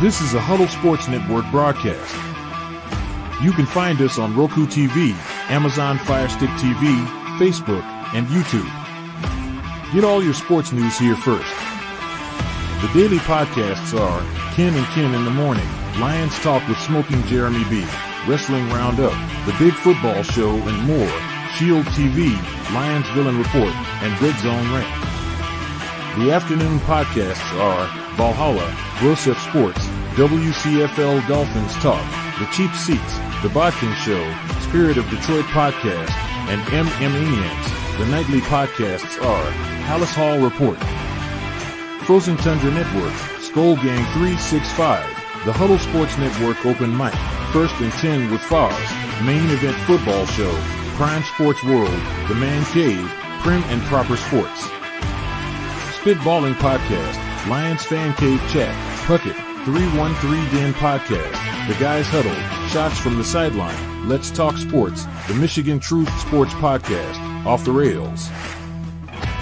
This is a Huddle Sports Network broadcast. You can find us on Roku TV, Amazon Fire Stick TV, Facebook, and YouTube. Get all your sports news here first. The daily podcasts are Ken and Ken in the Morning, Lions Talk with Smoking Jeremy B, Wrestling Roundup, The Big Football Show, and more, Shield TV, Lions Villain Report, and Red Zone Rant. The afternoon podcasts are Valhalla, Grosef Sports, WCFL Dolphins Talk, The Cheap Seats, The Bodkin Show, Spirit of Detroit Podcast, and Maniacs. The nightly podcasts are Palace Hall Report, Frozen Tundra Network, Skull Gang 365, The Huddle Sports Network Open Mic, First and 10 with Foz, Main Event Football Show, Prime Sports World, The Man Cave, Prim and Proper Sports. Spitballing Podcast, Lions Fan Cave Chat, Puckett, 313 Den Podcast, The Guys Huddle, Shots from the Sideline, Let's Talk Sports, The Michigan Truth Sports Podcast, Off the Rails,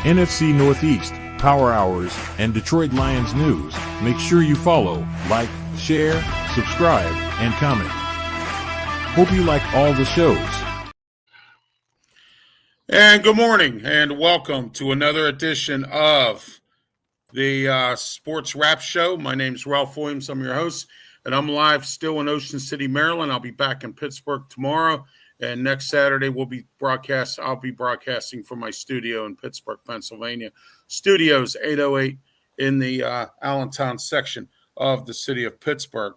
NFC Northeast, Power Hours, and Detroit Lions News. Make sure you follow, like, share, subscribe, and comment. Hope you like all the shows. And good morning and welcome to another edition of the Sports Wrap Show. My name is Ralph Williams. I'm your host, and I'm live still in Ocean City, Maryland. I'll be back in Pittsburgh tomorrow, and next Saturday I'll be broadcasting from my studio in Pittsburgh, Pennsylvania. Studios 808 in the Allentown section of the city of Pittsburgh.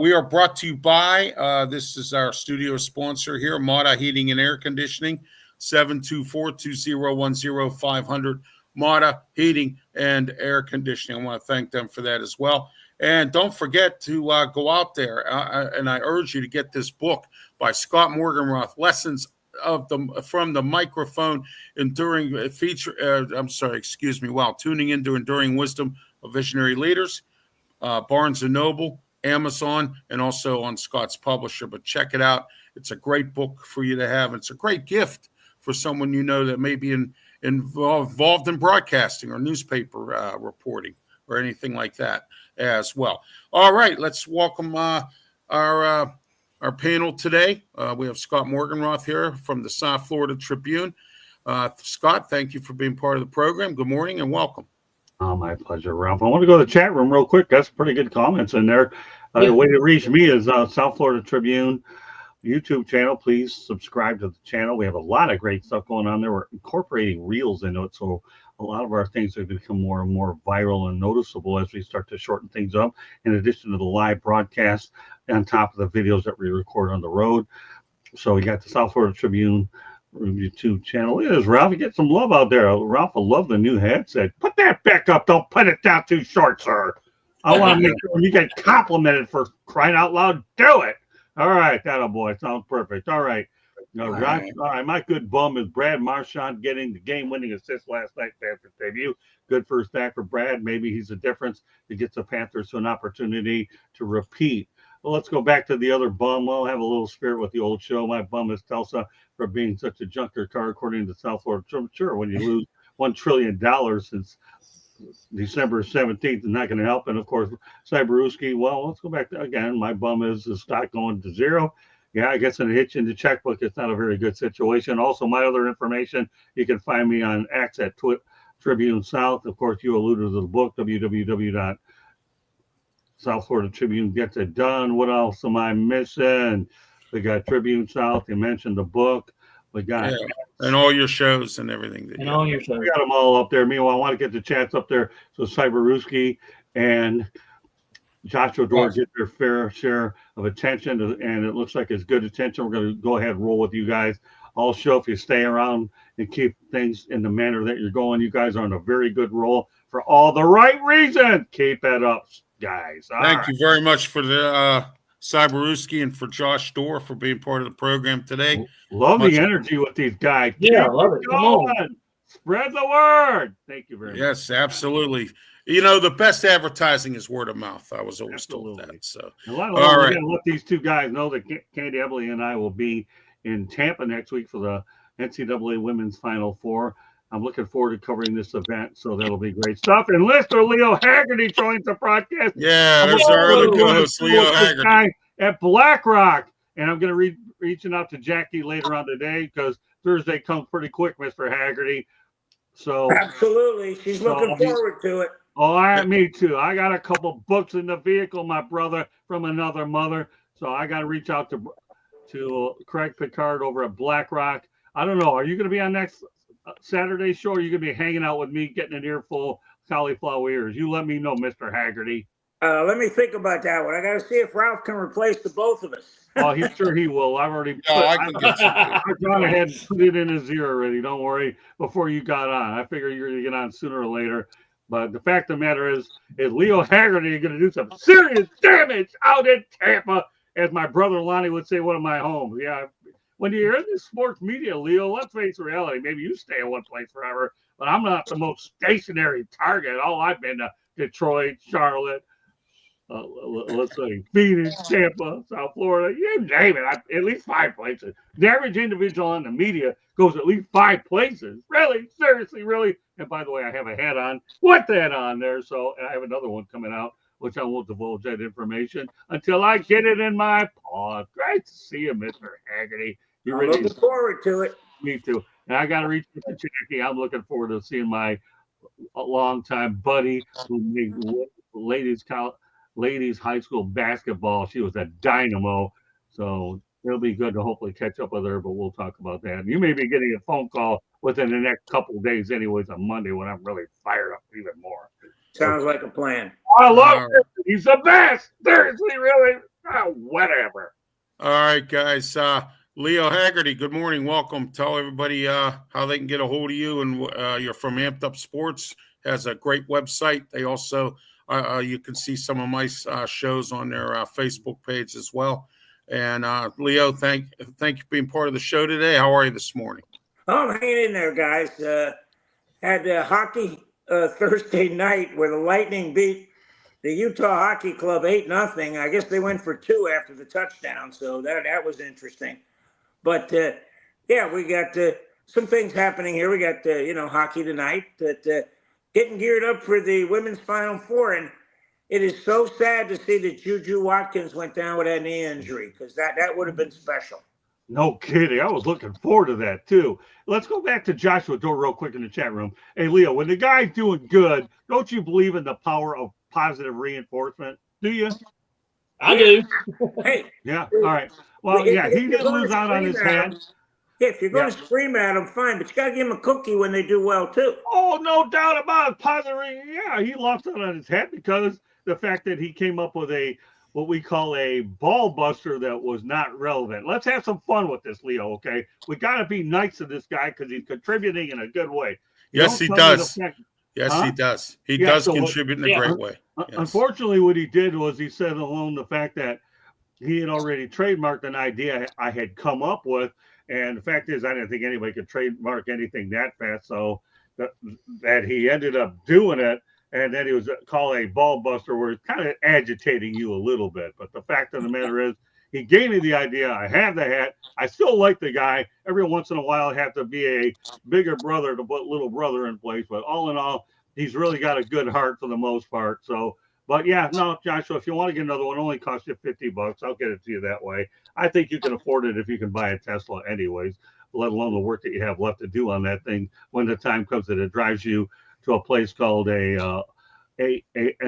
We are brought to you by, this is our studio sponsor here, Mata Heating and Air Conditioning, 724-2010-500, Mata Heating and Air Conditioning. I want to thank them for that as well. And don't forget to go out there, and I urge you to get this book by Scott Morganroth, Lessons from the Microphone, Enduring while tuning into Enduring Wisdom of Visionary Leaders, Barnes & Noble, Amazon, and also on Scott's publisher. But check it out. It's a great book for you to have. It's a great gift for someone you know that may be involved in broadcasting or newspaper reporting or anything like that as well. All right, let's welcome our panel today. We have Scott Morganroth here from the South Florida Tribune. Scott, thank you for being part of the program. Good morning and welcome. Oh, my pleasure, Ralph. I want to go to the chat room real quick. That's pretty good comments in there. The way to reach me is South Florida Tribune YouTube channel. Please subscribe to the channel. We have a lot of great stuff going on there. We're incorporating reels into it, so a lot of our things are going to become more and more viral and noticeable as we start to shorten things up, in addition to the live broadcast on top of the videos that we record on the road. So we got the South Florida Tribune YouTube channel. It is, Ralph. You get some love out there. Ralph, I love the new headset. Put that back up. Don't put it down too short, sir. I want to make sure when you get complimented for crying out loud, do it. All right, that boy sounds perfect. All right. All right. My good bum is Brad Marchand getting the game-winning assist last night, Panthers debut. Good first act for Brad. Maybe he's the difference that gets the Panthers to an opportunity to repeat. Well, let's go back to the other bum. We'll have a little spirit with the old show. My bum is Tulsa for being such a junker car, according to South Florida. Sure, when you lose $1 trillion since December 17th, is not going to help. And of course, Cyberewski. Well, let's go back to, again, my bum is the stock going to zero. Yeah, I guess in a hitch in the checkbook, it's not a very good situation. Also, my other information, you can find me on X at Tribune South. Of course, you alluded to the book, South Florida Tribune Gets It Done. What else am I missing? We got Tribune South. You mentioned the book. We got and all your shows and everything. We got them all up there. Meanwhile, I want to get the chats up there so Cyberewski and Joshua Dore get their fair share of attention, and it looks like it's good attention. We're going to go ahead and roll with you guys all show. If you stay around and keep things in the manner that you're going, you guys are on a very good roll for all the right reasons. Keep it up, guys. Thank you very much for the Cyberewski and for Josh Dore for being part of the program today. Love the energy with these guys. Yeah, I love it. Come on. Spread the word. Thank you very much. Yes, absolutely. You know, the best advertising is word of mouth. I was always told that. So, all right. Let these two guys know that Candy Ebley and I will be in Tampa next week for the NCAA Women's Final Four. I'm looking forward to covering this event, so that'll be great stuff. And Mr. Leo Haggerty joins the broadcast. Yeah, I'm there's looking our forward other to what co-host, to do Leo with this Haggerty. guy at BlackRock. And I'm going to reaching out to Jackie later on today because Thursday comes pretty quick, Mr. Haggerty. So absolutely, she's looking forward to it. Oh, me too. I got a couple books in the vehicle, my brother from another mother. So I got to reach out to Craig Picard over at BlackRock. I don't know. Are you going to be on next Saturday show? Or are you going to be hanging out with me, getting an earful of cauliflower ears? You let me know, Mr. Haggerty. Let me think about that one. I got to see if Ralph can replace the both of us. Oh, he's sure he will. I've already I can get you. I've gone ahead and put it in his ear already. Don't worry. Before you got on, I figure you're going to get on sooner or later. But the fact of the matter is Leo Haggerty going to do some serious damage out in Tampa, as my brother Lonnie would say, one of my homes. Yeah, when you're in the sports media, Leo, let's face reality. Maybe you stay in one place forever, but I'm not the most stationary target. All I've been to Detroit, Charlotte, let's say Phoenix, Tampa, South Florida, you name it. At least 5 places. The average individual in the media goes at least 5 places. Really? Seriously, really? And by the way, I have a hat on with that on there. So I have another one coming out, which I won't divulge that information until I get it in my paw. Great to see you, Mr. Haggerty. I'm looking forward to it. Me too. And I got to reach out to Jackie. I'm looking forward to seeing my longtime buddy who made ladies high school basketball. She was a dynamo. So it'll be good to hopefully catch up with her, but we'll talk about that. You may be getting a phone call within the next couple of days anyways on Monday when I'm really fired up even more. Sounds like a plan. I love it. He's the best. Seriously, really. Oh, whatever. All right, guys. Leo Haggerty, good morning. Welcome. Tell everybody how they can get a hold of you. And you're from Amped Up Sports. Has a great website. They also you can see some of my shows on their Facebook page as well. And Leo, thank you for being part of the show today. How are you this morning? Oh, I'm hanging in there, guys. Had hockey Thursday night where the Lightning beat the Utah Hockey Club 8-0. I guess they went for 2 after the touchdown, so that was interesting. But yeah, we got some things happening here. We got hockey tonight. Getting geared up for the women's Final Four, and it is so sad to see that Juju Watkins went down with that knee injury because that would have been special. No kidding. I was looking forward to that, too. Let's go back to Joshua Doe real quick in the chat room. Hey, Leo, when the guy's doing good, don't you believe in the power of positive reinforcement? Do you? I do. Hey. Yeah. All right. Well, yeah, he didn't lose out on his head. Yeah, if you're going to scream at him, fine, but you got to give him a cookie when they do well, too. Oh, no doubt about it. Positive. Yeah, he lost out on his head because the fact that he came up with what we call a ball buster that was not relevant. Let's have some fun with this, Leo, okay? We got to be nice to this guy because he's contributing in a good way. Yes, he does. Yes, he does. He does contribute in a great way. Yes. Unfortunately, what he did was he said alone the fact that he had already trademarked an idea I had come up with. And the fact is, I didn't think anybody could trademark anything that fast. So that he ended up doing it. And then he was called a ball buster, where it's kind of agitating you a little bit. But the fact of the matter is, he gave me the idea. I have the hat. I still like the guy. Every once in a while, I have to be a bigger brother to put little brother in place. But all in all, he's really got a good heart for the most part. So, but yeah, no, Joshua, if you want to get another one, it only costs you $50. I'll get it to you that way. I think you can afford it if you can buy a Tesla anyways, let alone the work that you have left to do on that thing when the time comes that it drives you to a place called an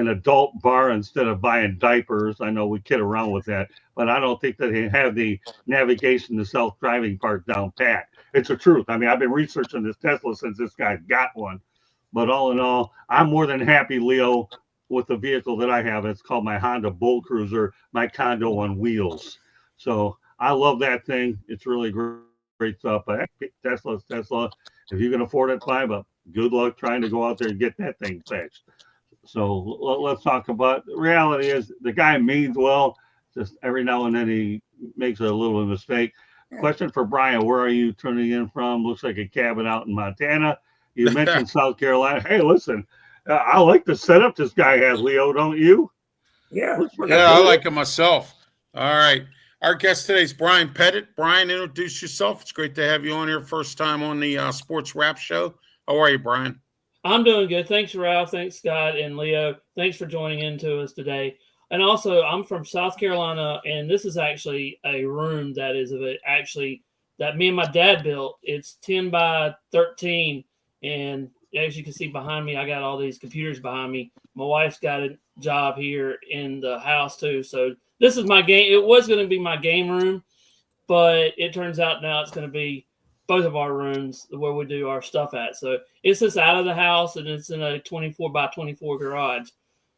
adult bar instead of buying diapers. I know we kid around with that, but I don't think that they have the navigation, the self-driving part down pat. It's the truth. I mean, I've been researching this Tesla since this guy got one. But all in all, I'm more than happy, Leo, with the vehicle that I have. It's called my Honda Bull Cruiser, my condo on wheels. So I love that thing. It's really great stuff. But Tesla's Tesla. If you can afford it, fine. But good luck trying to go out there and get that thing fixed. So let's talk about the reality is the guy means well. Just every now and then he makes a little mistake. Question for Brian: where are you tuning in from? Looks like a cabin out in Montana. You mentioned South Carolina. Hey, listen, I like the setup this guy has, Leo, don't you? Yeah. I like it myself. All right. Our guest today is Brian Pettit. Brian, introduce yourself. It's great to have you on here. First time on the Sports Wrap Show. How are you, Brian? I'm doing good. Thanks, Ralph. Thanks, Scott and Leo. Thanks for joining in to us today. And also, I'm from South Carolina, and this is actually a room that is that me and my dad built. It's 10 by 13, and as you can see behind me, I got all these computers behind me. My wife's got a job here in the house too. So this is my game. It was going to be my game room, but it turns out now it's going to be both of our rooms where we do our stuff at. So it's just out of the house, and it's in a 24 by 24 garage.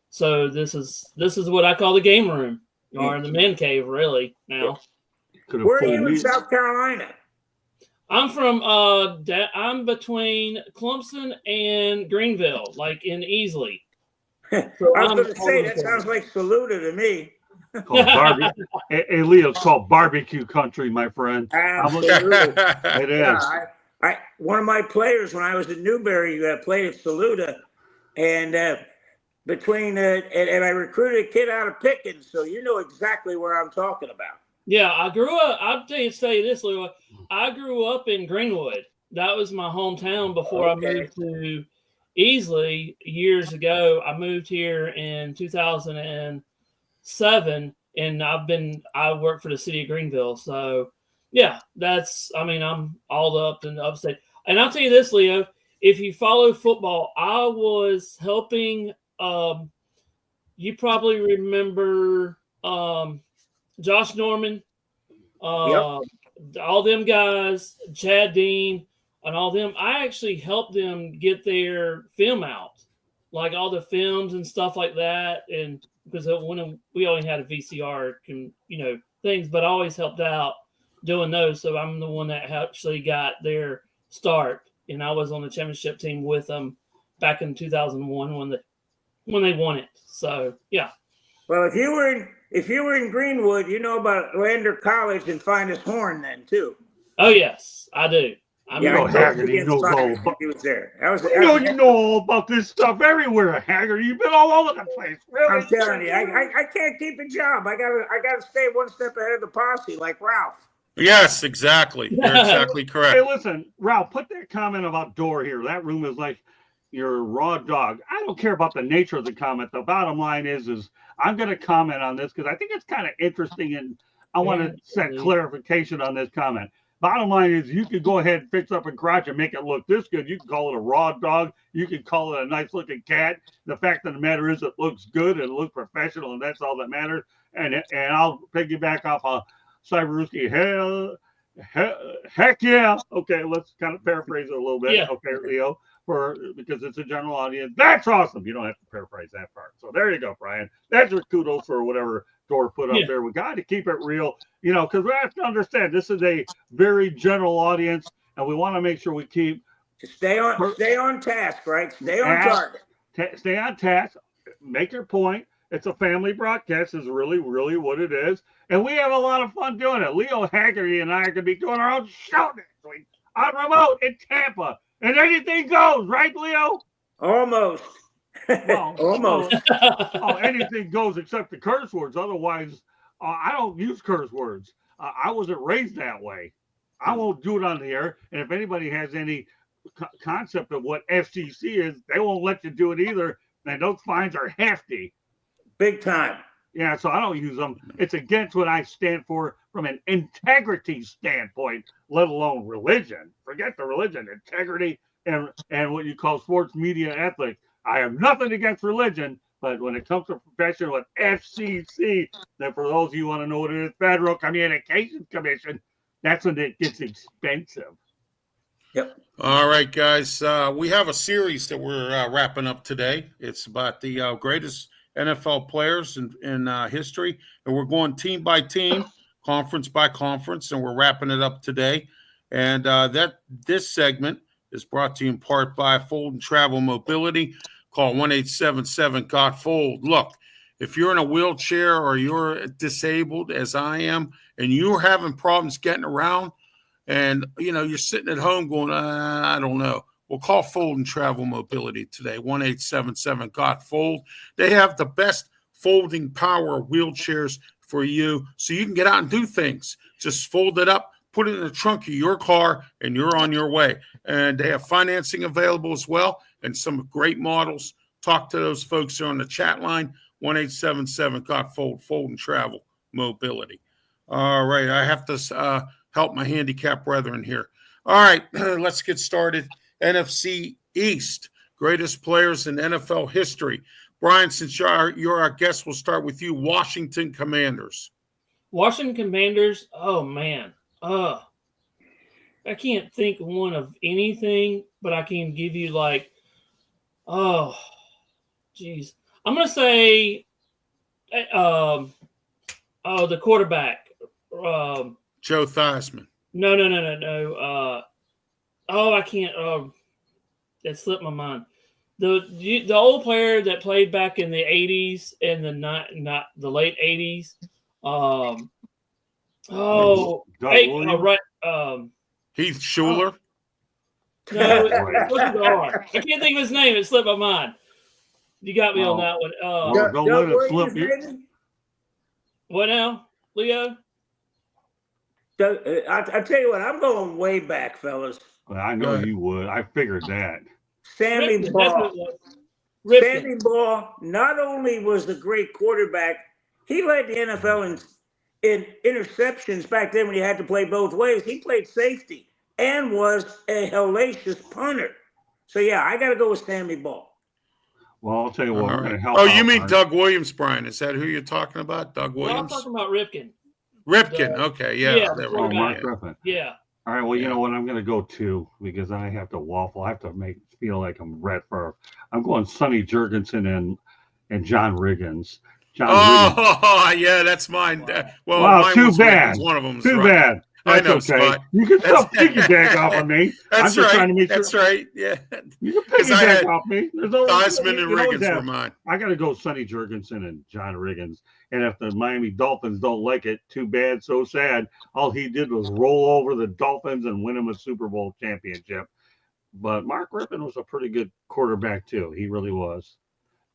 So this is what I call the game room, or the man cave, really. Now, where are you in South Carolina? I'm from I'm between Clemson and Greenville, like in Easley. So I was going to say that sounds like Saluda to me. Hey, Leo, it's called barbecue country, my friend. Absolutely. It is. I one of my players when I was at Newberry played at Saluda, and and I recruited a kid out of Pickens, so you know exactly where I'm talking about. Yeah, I grew up. I'll tell you this, Lou. I grew up in Greenwood. That was my hometown before I moved to Easley years ago. I moved here in 2007, and I work for the city of Greenville. So, yeah, I'm all up in the upstate. And I'll tell you this, Leo, if you follow football, I was helping. You probably remember Josh Norman, all them guys, Chad Dean, and all them. I actually helped them get their film out, like all the films and stuff like that. And because when we only had a VCR, things, but I always helped out doing those. So I'm the one that actually got their start, and I was on the championship team with them back in 2001 when they won it. So yeah. Well, if you were in Greenwood, you know about Lander College and Finest Horn then too. Oh yes, I do. Haggerty knows all about. He was there. You know all about this stuff everywhere, Haggerty. You've been all over the place. Really? I'm telling you, I can't keep a job. I gotta stay one step ahead of the posse, like Ralph. Yes, exactly. You're exactly correct. Hey, listen, Ralph, put that comment about door here. That room is like your raw dog. I don't care about the nature of the comment. The bottom line is I'm going to comment on this because I think it's kind of interesting, and I want to set clarification on this comment. Bottom line is you could go ahead and fix up a garage and make it look this good. You can call it a raw dog. You can call it a nice looking cat. The fact of the matter is it looks good and it looks professional, and that's all that matters. And I'll piggyback off of Cyberuski. Heck yeah. Okay, let's kind of paraphrase it a little bit. Yeah. Okay, Leo. Because it's a general audience. That's awesome. You don't have to paraphrase that part. So there you go, Brian. That's your kudos for whatever Door put up there. We got to keep it real, because we have to understand this is a very general audience, and we want to make sure we keep stay on task, right? Stay on target. Stay on task. Make your point. It's a family broadcast is really, really what it is. And we have a lot of fun doing it. Leo Haggerty and I are going to be doing our own show next week on remote in Tampa. And anything goes, right, Leo? Almost. Well, almost. Anything goes except the curse words. Otherwise, I don't use curse words. I wasn't raised that way. I won't do it on the air. And if anybody has any concept of what FCC is, they won't let you do it either. And those fines are hefty. Big time. Yeah, so I don't use them. It's against what I stand for from an integrity standpoint, let alone religion. Forget the religion, integrity, and what you call sports media ethics. I have nothing against religion, but when it comes to profession with FCC, then for those of you who want to know what it is, Federal Communications Commission, that's when it gets expensive. Yep. All right, guys. We have a series that we're wrapping up today. It's about the greatest NFL players in history, and we're going team by team, conference by conference, and we're wrapping it up today. And this segment is brought to you in part by Fold and Travel Mobility. Call 1-877-GOT-FOLD. Look, if you're in a wheelchair or you're disabled, as I am, and you're having problems getting around, and you're sitting at home going, I don't know. Well, call Fold and Travel Mobility today, 1-877-GOT-FOLD. They have the best folding power wheelchairs for you so you can get out and do things. Just fold it up, put it in the trunk of your car, and you're on your way. And they have financing available as well, and some great models. Talk to those folks on the chat line, 1-877-COTT Fold and Travel Mobility. All right, I have to help my handicap brethren here. All right, let's get started. NFC East, greatest players in NFL history. Brian, since you're our guest, we'll start with you. Washington Commanders. Washington Commanders, oh, man. I can't think one of anything, but I can give you oh, geez. I'm going to say the quarterback. Joe Theismann. No. I can't. It slipped my mind. The old player that played back in the 80s and the late 80s. Heath Schuler. No, it wasn't R. I can't think of his name. It slipped my mind. You got me on that one. Don't let it slip you. What now, Leo? I tell you what, I'm going way back, fellas. Well, I know you would. I figured that. Sammy Baugh. Sammy Baugh not only was a great quarterback, he led the NFL in interceptions back then when you had to play both ways. He played safety and was a hellacious punter. So, yeah, I got to go with Sammy Baugh. Well, I'll tell you what, we're going to help. Oh, you mean Doug Williams, Brian? Is that who you're talking about? Doug Williams? I'm talking about Ripken. Okay, yeah. Mark Griffin. Yeah. All right, well, you know what? I'm going to go 2 because I have to waffle. I have to feel like I'm red for. I'm going Sonny Jurgensen and John Riggins. Riggins. Yeah, that's mine. Well, wow, mine too bad. Riggins. One of them. Too bad. That's I know, okay. Scott. You can still piggyback off of me. That's right. Trying to make that's right. Yeah. You can piggyback off me. Theismann and Riggins were mine. I got to go Sonny Jurgensen and John Riggins. And if the Miami Dolphins don't like it, too bad, so sad. All he did was roll over the Dolphins and win them a Super Bowl championship. But Mark Griffin was a pretty good quarterback, too. He really was.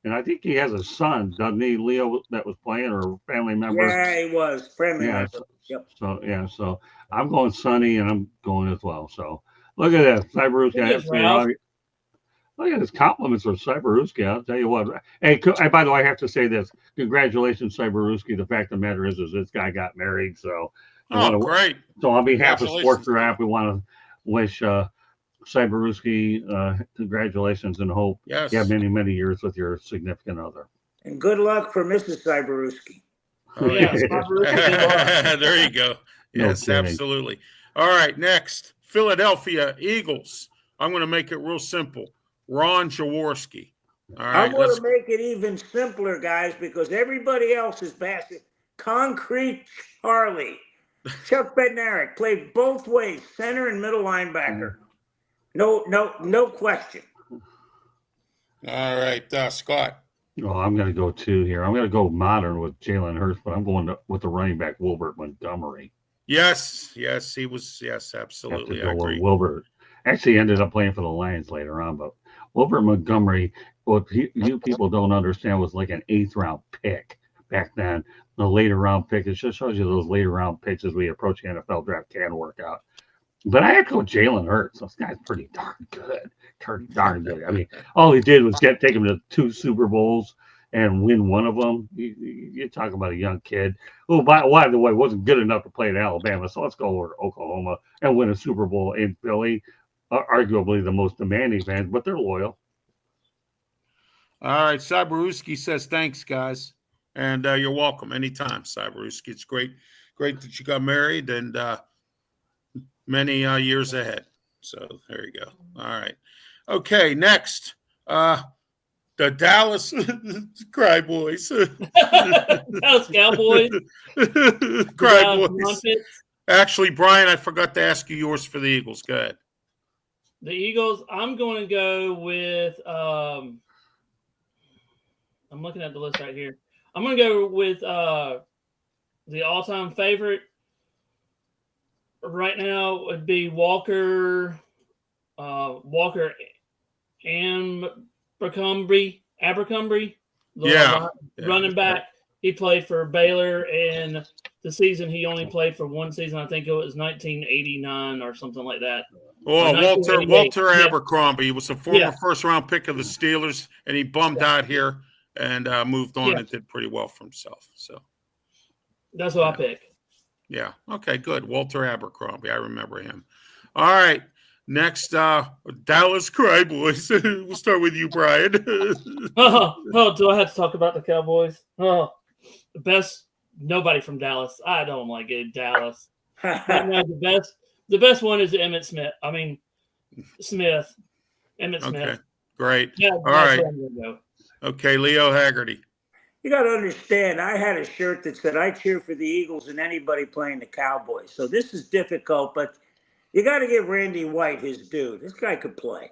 And I think he has a son, doesn't he, Leo, that was playing, or a family member? Yeah, he was. Family member. Yep. So I'm going Sonny, and I'm going as well. So look at that. Cyberuski. Look at his compliments for Cyberuski. I'll tell you what. Hey, by the way, I have to say this. Congratulations, Cyberuski. The fact of the matter is this guy got married. So, great. So on behalf of Sports Draft, we want to wish Cyberuski congratulations and hope you have many, many years with your significant other. And good luck for Mrs. Cyberuski. Oh, yeah. There you go. Yes, absolutely. All right, next, Philadelphia Eagles. I'm going to make it real simple. Ron Jaworski. All right, I'm going to make it even simpler, guys, because everybody else is passing. Concrete Charlie. Chuck Bednarik played both ways, center and middle linebacker. No question. All right, Scott. Oh, I'm going to go 2 here. I'm going to go modern with Jalen Hurts, but I'm going with the running back Wilbert Montgomery. Yes, he was. Yes, absolutely. I agree. Wilbert actually ended up playing for the Lions later on, but Wilbert Montgomery, what you people don't understand, was like an 8th round pick back then. The later round pick, it just shows you those later round picks as we approach the NFL draft can work out. But I have to go Jalen Hurts. This guy's pretty darn good. Darn good. I mean, all he did was take him to 2 Super Bowls and win one of them. You're talking about a young kid who, by the way, wasn't good enough to play at Alabama. So let's go over to Oklahoma and win a Super Bowl in Philly. Arguably the most demanding fans, but they're loyal. All right. Cyberuski says, thanks, guys. And you're welcome anytime, Cyberuski. It's great that you got married and many years ahead. So there you go. All right. Okay, next. The Dallas Cryboys. Dallas Cowboys. Cryboys. Actually, Brian, I forgot to ask you yours for the Eagles. Go ahead. The Eagles, I'm going to go with I'm looking at the list right here. I'm going to go with the all-time favorite right now would be Walker and Abercrombie, running back. He played for Baylor and the season he only played for one season. I think it was 1989 or something like that. Oh, Or Walter 1988. Yeah. Abercrombie. He was a former Yeah. first-round pick of the Steelers, and he bummed out here and moved on and did pretty well for himself. So that's what I pick. Yeah. Okay, good. Walter Abercrombie. I remember him. All right. Next, Dallas Cowboys. We'll start with you, Brian. Do I have to talk about the Cowboys? The best. Nobody from Dallas. I don't like it. Dallas. Right now, the best one is Emmitt Smith. Emmitt Smith. Okay, great. Yeah, all that's right. where I'm gonna go. Okay, Leo Haggerty. You got to understand, I had a shirt that said, I cheer for the Eagles and anybody playing the Cowboys. So this is difficult, but you got to give Randy White his due. This guy could play.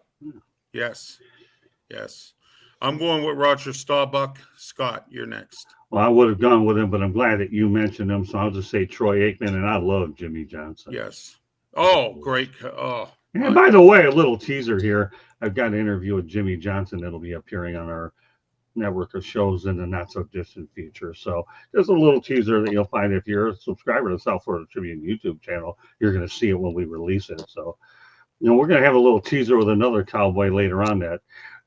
Yes. I'm going with Roger Staubach. Scott, you're next. Well, I would have gone with him, but I'm glad that you mentioned him. So I'll just say Troy Aikman, and I love Jimmy Johnson. Yes. Oh, great. Oh. And by the way, a little teaser here. I've got an interview with Jimmy Johnson that'll be appearing on our network of shows in the not so distant future. So just a little teaser that you'll find if you're a subscriber to the South Florida Tribune YouTube channel, you're going to see it when we release it. So, we're going to have a little teaser with another Cowboy later on that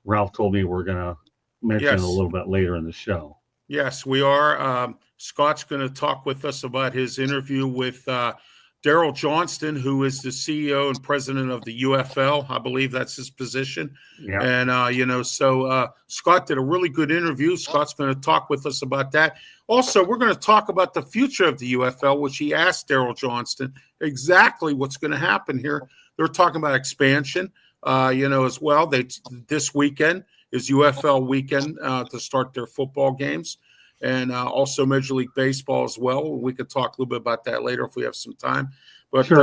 Ralph told me we're going to mention a little bit later in the show. Yes, we are. Scott's going to talk with us about his interview with Daryl Johnston, who is the CEO and president of the UFL. I believe that's his position. Yeah. And, so Scott did a really good interview. Scott's going to talk with us about that. Also, we're going to talk about the future of the UFL, which he asked Daryl Johnston exactly what's going to happen here. They're talking about expansion, as well. This weekend is UFL weekend to start their football games. And also Major League Baseball as well. We could talk a little bit about that later if we have some time. But sure.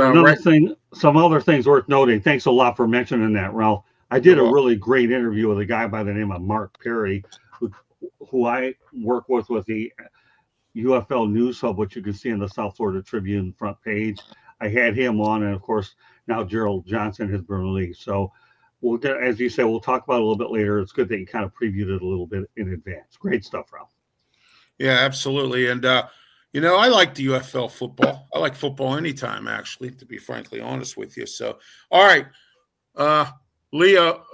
Some other things worth noting. Thanks a lot for mentioning that, Ralph. I did a really great interview with a guy by the name of Mark Perry, who I work with the UFL News Hub, which you can see in the South Florida Tribune front page. I had him on, and of course now Gerald Johnson has been released. So we'll get, as you say, we'll talk about it a little bit later. It's good that you kind of previewed it a little bit in advance. Great stuff, Ralph. Yeah, absolutely. And, I like the UFL football. I like football anytime, actually, to be frankly honest with you. So, all right. Leo,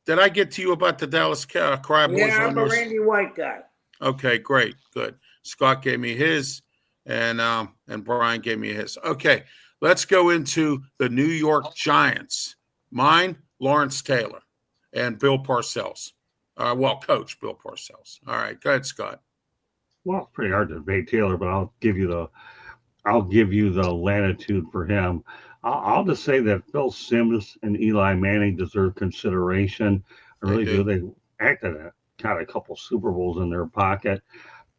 did I get to you about the Dallas Cowboys? Yeah, I'm a Randy White guy. Okay, great. Good. Scott gave me his, and Brian gave me his. Okay, let's go into the New York Giants. Mine, Lawrence Taylor, and Bill Parcells. Coach Bill Parcells. All right, go ahead, Scott. Well, it's pretty hard to debate Taylor, but I'll give you the latitude for him. I'll just say that Phil Simms and Eli Manning deserve consideration. I really do. They got a couple Super Bowls in their pocket,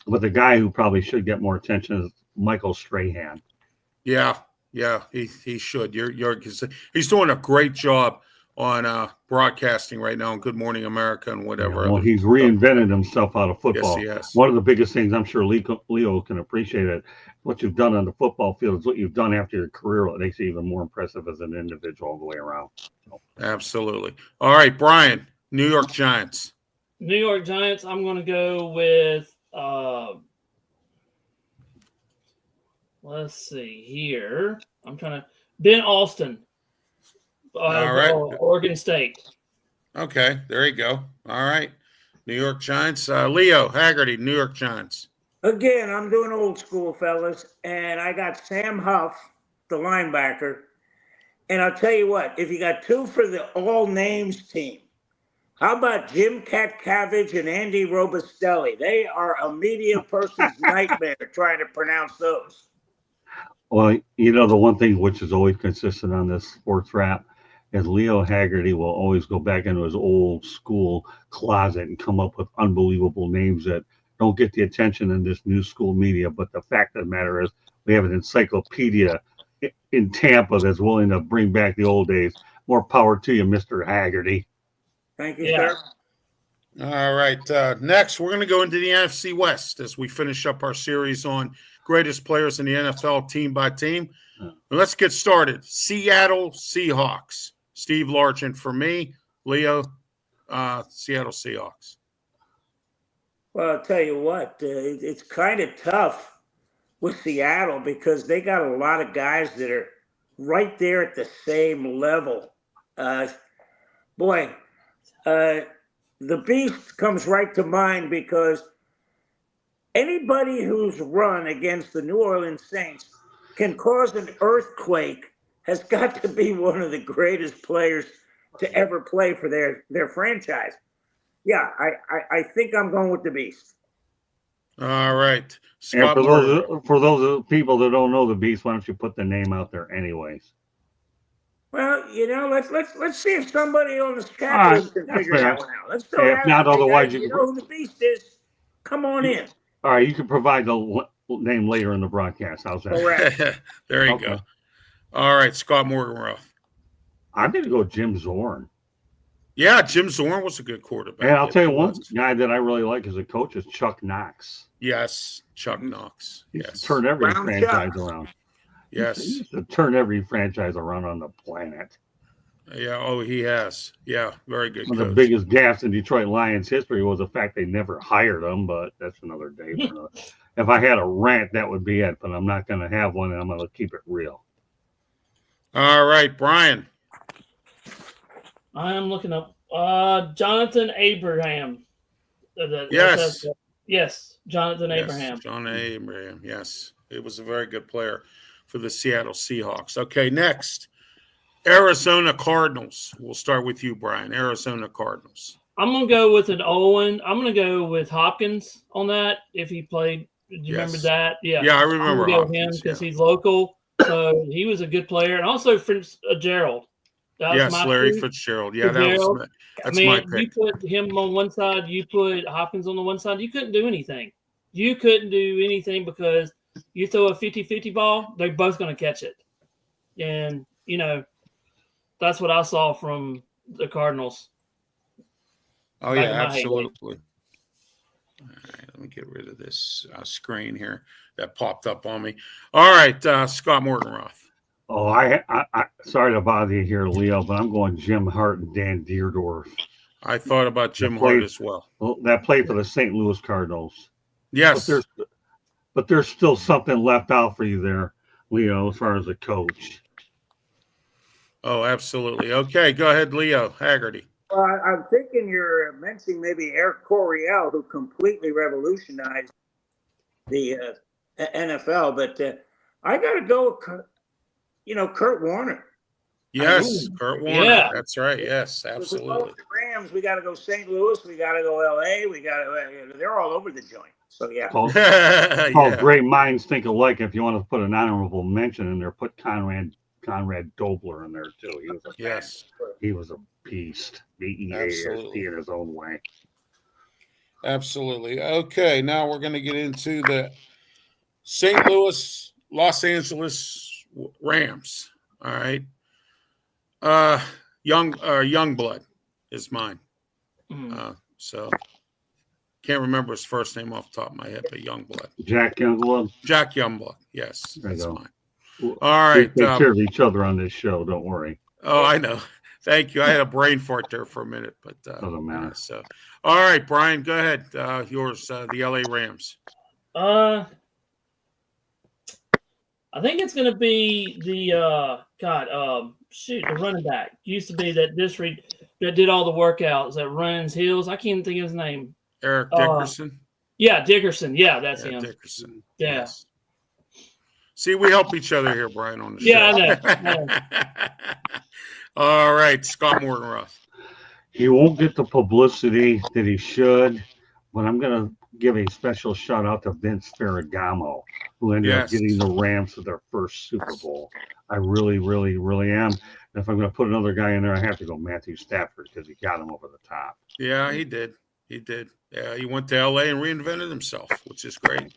but the guy who probably should get more attention is Michael Strahan. Yeah, he should. He's doing a great job on broadcasting right now on Good Morning America and whatever. Yeah, well, he's reinvented himself out of football. Yes, he has. One of the biggest things, I'm sure Leo can appreciate it, what you've done on the football field is what you've done after your career. It makes you even more impressive as an individual all the way around. So. Absolutely. All right, Brian, New York Giants. New York Giants, I'm going to go with, let's see here. Ben Austin. All right. Oregon State. Okay, there you go. All right. New York Giants. Leo Haggerty, New York Giants. Again, I'm doing old school, fellas, and I got Sam Huff, the linebacker. And I'll tell you what, if you got two for the all names team, how about Jim Catkavage and Andy Robustelli? They are a media person's nightmare trying to pronounce those. Well, the one thing which is always consistent on this sports wrap is Leo Haggerty will always go back into his old school closet and come up with unbelievable names that don't get the attention in this new school media. But the fact of the matter is we have an encyclopedia in Tampa that's willing to bring back the old days. More power to you, Mr. Haggerty. Thank you, sir. All right. Next, we're going to go into the NFC West as we finish up our series on greatest players in the NFL team by team. Let's get started. Seattle Seahawks. Steve Largent for me. Leo, Seattle Seahawks. Well, I'll tell you what, it's kind of tough with Seattle because they got a lot of guys that are right there at the same level. The Beast comes right to mind because anybody who's run against the New Orleans Saints can cause an earthquake has got to be one of the greatest players to ever play for their franchise. Yeah, I think I'm going with the Beast. All right. And Scott for those people that don't know the Beast, why don't you put the name out there anyways? Well, let's see if somebody on the chat All right, room can that's figure fair. that one out. Let's throw If that not, out. Hey, otherwise guys, you you can know who the Beast is? Come on in. All right, you can provide the name later in the broadcast. How's that? Correct. There you Okay. go. All right, Scott Morganroth. I'm going to go Jim Zorn. Yeah, Jim Zorn was a good quarterback. And I'll tell you He one was. guy that I really like as a coach is Chuck Knox. Yes, Chuck Knox. He's Yes. turned every Brown franchise Chuck. around. Yes. He used to turn every franchise around on the planet. Yeah. Oh, he has. Yeah. Very good One coach. of the biggest gaffes in Detroit Lions history was the fact they never hired him, but that's another day. For another. If I had a rant, that would be it, but I'm not going to have one, and I'm going to keep it real. All right, Brian. I am looking up Jonathan Abraham. Yes. Yes, Jonathan Yes, Abraham. John Abraham. Yes. It was a very good player for the Seattle Seahawks. Okay, next. Arizona Cardinals. We'll start with you, Brian. Arizona Cardinals. I'm going to go with an Owen. I'm going to go with Hopkins on that if he played. Do you remember that? Yeah. Yeah, I I'm remember going to go with Hopkins, him because yeah. he's local. So he was a good player. And also Fitzgerald. That was Yes, my Larry pick. Fitzgerald. Yeah, Fitzgerald. that's my You pick. put him on one side, you put Hopkins on the one side, you couldn't do anything. You couldn't do anything because you throw a 50-50 ball, they're both going to catch it. And, that's what I saw from the Cardinals. Oh, back yeah, in my heyday. absolutely. All right, let me get rid of this screen here that popped up on me. All right, Scott Morganroth. Oh, I sorry to bother you here, Leo, but I'm going Jim Hart and Dan Deerdorf. I thought about Jim Hart as well. That played for the St. Louis Cardinals. Yes. But there's still something left out for you there, Leo, as far as a coach. Oh, absolutely. Okay, go ahead, Leo Haggerty. Well, I'm thinking you're mentioning maybe Eric Coryell, who completely revolutionized the NFL. But I got to go with, Kurt Warner. Yes, Kurt Warner. Yeah. That's right. Yes, If we go absolutely. with the Rams, we got to go St. Louis. We got to go L.A. They're all over the joint. So, yeah. Yeah. Great minds think alike. If you want to put an honorable mention in there, put Conrad Dobler in there too. He was he was a beast. B-E-A-S-T in his own way. Absolutely. Okay, now we're going to get into the St. Louis, Los Angeles Rams. All right. Youngblood is mine. So can't remember his first name off the top of my head, but Youngblood. Jack Youngblood. Jack Youngblood. Yes, that's mine. All right. We take care of each other on this show. Don't worry. Oh, I know. Thank you. I had a brain fart there for a minute, but doesn't matter. So, all right, Brian, go ahead. Yours, the LA Rams. I think it's going to be the the running back. Used to be that did all the workouts that runs hills. I can't think of his name. Eric Dickerson. Yeah, Dickerson. Yeah, that's him. Dickerson. Yeah. Yes. See, we help each other here, Brian, on the show. Yeah, I know. All right, Scott Morganroth. He won't get the publicity that he should, but I'm going to give a special shout out to Vince Ferragamo, who ended up getting the Rams to their first Super Bowl. I really, really, really am. And if I'm going to put another guy in there, I have to go Matthew Stafford because he got him over the top. Yeah, he did. He did. Yeah, he went to LA and reinvented himself, which is great,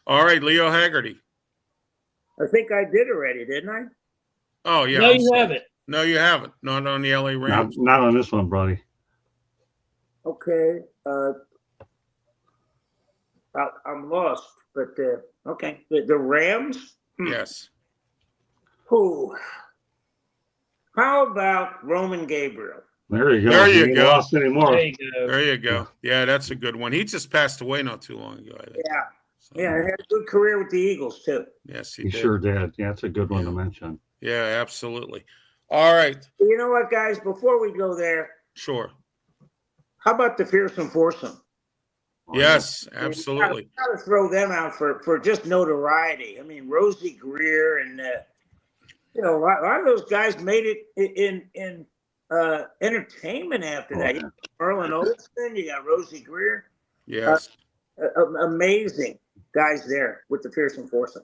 All right, Leo Haggerty. I think I did already, didn't I? Oh, yeah. No, you haven't. No, you haven't. Not on the LA Rams. Not on this one, buddy. Okay. I'm lost, but okay. The Rams? Yes. Who? How about Roman Gabriel? There you go. There you ain't go. Lost anymore. There you go. There you go. Yeah, that's a good one. He just passed away not too long ago, I think. Yeah. So, Yeah, he had a good career with the Eagles, too. yes, He did. sure did. Yeah, that's a good one Yeah. to mention. Yeah, absolutely. All right. You know what, guys? Before we go there, Sure. how about the Fearsome Foursome? Yes, I mean, absolutely. got to throw them out for just notoriety. I mean, Rosie Greer and you know, a lot of those guys made it in entertainment after that. Yeah. You got Merlin Olsen, you got Rosie Greer, Yes. amazing guys there with the Fearsome Foursome.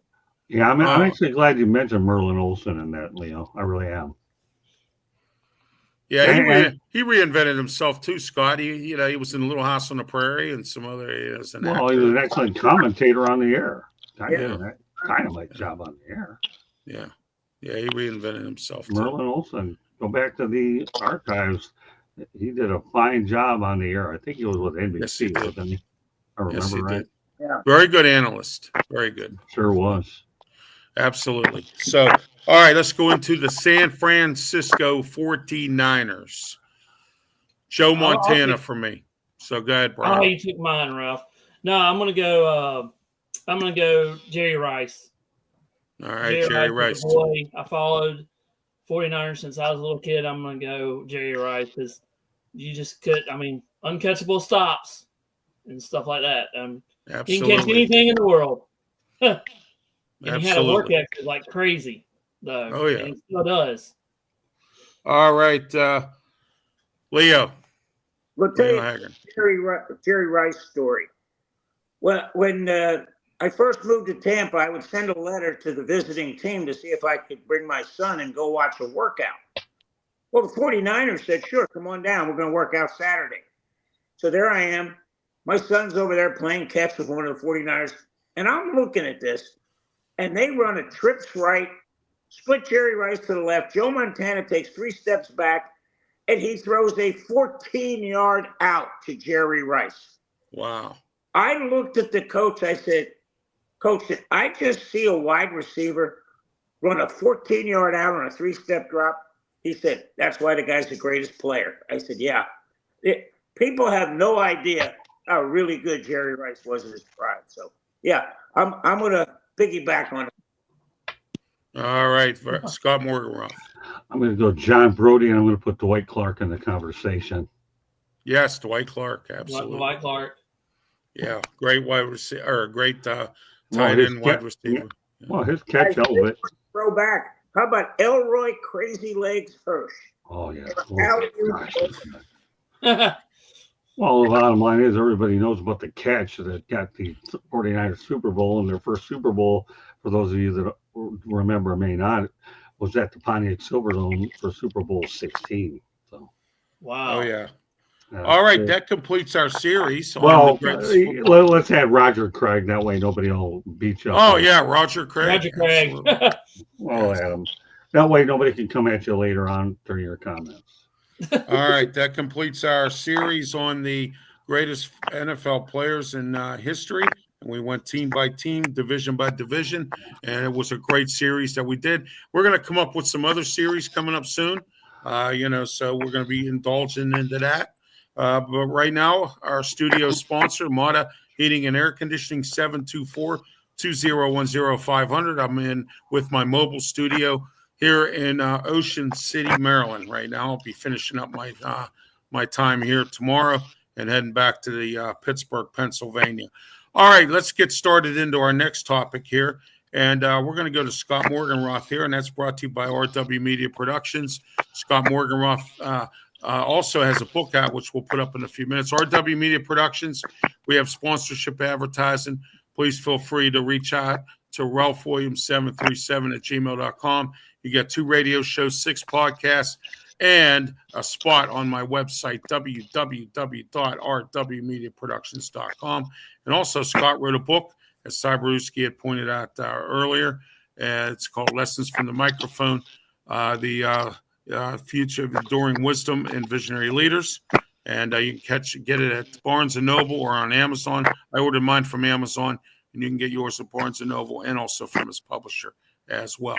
Yeah, I'm Oh. actually glad you mentioned Merlin Olsen in that, Leo. I really am. Yeah, And- he reinvented himself too, Scott. He was in Little House on the Prairie and some other areas. Well, he was an excellent commentator on the air. I Yeah. did a dynamite job on the air. Yeah, he reinvented himself too. Merlin Olsen. Go back to the archives. He did a fine job on the air. I think he was with NBC, Yes, he did. wasn't he? I remember Yes, he right. did. Yeah. Very good analyst. Very good. Sure was. Absolutely. So, all right, let's go into the San Francisco 49ers. Joe Montana for me. So go ahead, Brian. Oh, you took mine, Ralph. No, I'm gonna go. Jerry Rice. All right, Jerry Rice. Boy, I followed 49ers since I was a little kid. I'm gonna go Jerry Rice because you just could. I mean, uncatchable stops and stuff like that. He can catch Absolutely. anything in the world. And he had a work Absolutely. ethic like crazy, though. Oh, yeah. And he still does. All right, Leo. We'll tell Leo you Haggard. Jerry Rice story. Well, when I first moved to Tampa, I would send a letter to the visiting team to see if I could bring my son and go watch a workout. Well, the 49ers said, sure, come on down. We're going to work out Saturday. So there I am. My son's over there playing catch with one of the 49ers. And I'm looking at this, and they run a trips right, split Jerry Rice to the left. Joe Montana takes 3 steps back, and he throws a 14-yard out to Jerry Rice. Wow. I looked at the coach. I said, Coach, did I just see a wide receiver run a 14-yard out on a 3-step drop? He said, that's why the guy's the greatest player. I said, yeah. People have no idea how really good Jerry Rice was in his prime. So, yeah, I'm going to piggyback on it. All right, Scott Morganroth. I'm going to go John Brody, and I'm going to put Dwight Clark in the conversation. Yes, Dwight Clark. Absolutely. Dwight Clark. Yeah, great wide receiver, or great tight his end wide receiver. Yeah. Well, his catch Hey, element. Throw back. How about Elroy Crazy Legs Hirsch? Oh, yeah. Yeah. Well, the bottom line is everybody knows about the catch that got the 49ers Super Bowl, and their first Super Bowl, for those of you that remember may not, was at the Pontiac Silverdome for Super Bowl 16. So, Wow. Oh, yeah. All right, that completes our series. Well, on the greatest football. let's add Roger Craig. That way nobody will beat you up. Oh, yeah, Roger Craig. Roger Craig. Absolutely. Well, Adam. That way nobody can come at you later on during your comments. All right, that completes our series on the greatest NFL players in history. And we went team by team, division by division, and it was a great series that we did. We're going to come up with some other series coming up soon, so we're going to be indulging into that. But right now, our studio sponsor, Mata Heating and Air Conditioning, 724-2010-500. I'm in with my mobile studio here in Ocean City, Maryland. Right now, I'll be finishing up my time here tomorrow and heading back to the Pittsburgh, Pennsylvania. All right, let's get started into our next topic here. And we're going to go to Scott Morganroth here, and that's brought to you by RW Media Productions. Scott Morganroth also has a book out, which we'll put up in a few minutes. RW Media Productions, we have sponsorship advertising. Please feel free to reach out to ralphwilliams737@gmail.com. You get 2 radio shows, 6 podcasts, and a spot on my website, www.rwmediaproductions.com. And also, Scott wrote a book, as Cyberuski had pointed out earlier. It's called Lessons from the Microphone, the Future of Enduring Wisdom and Visionary Leaders. And you can get it at Barnes & Noble or on Amazon. I ordered mine from Amazon, and you can get yours at Barnes & Noble and also from his publisher as well.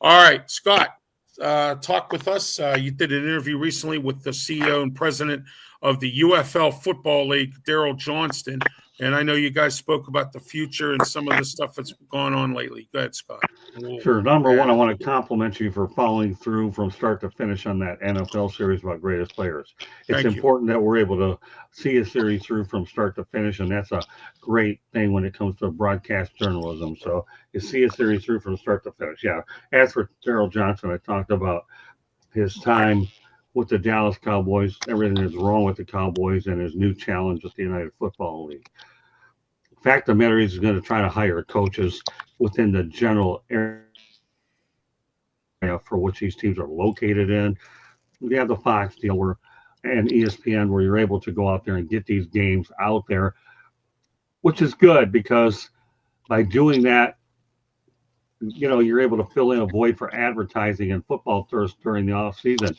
All right, Scott, talk with us. You did an interview recently with the CEO and president of the UFL Football League, Daryl Johnston, And I know you guys spoke about the future and some of the stuff that's gone on lately. Go ahead, Scott. Sure. Number one, I want to compliment you for following through from start to finish on that NFL series about greatest players. It's important that we're able to see a series through from start to finish, and that's a great thing when it comes to broadcast journalism. So you see a series through from start to finish. Yeah. As for Daryl Johnson, I talked about his time with the Dallas Cowboys, everything that's wrong with the Cowboys, and his new challenge with the United Football League. Fact of the matter is, he's going to try to hire coaches within the general area for which these teams are located in. We have the Fox deal and ESPN where you're able to go out there and get these games out there, which is good because by doing that, you're able to fill in a void for advertising and football thirst during the off season.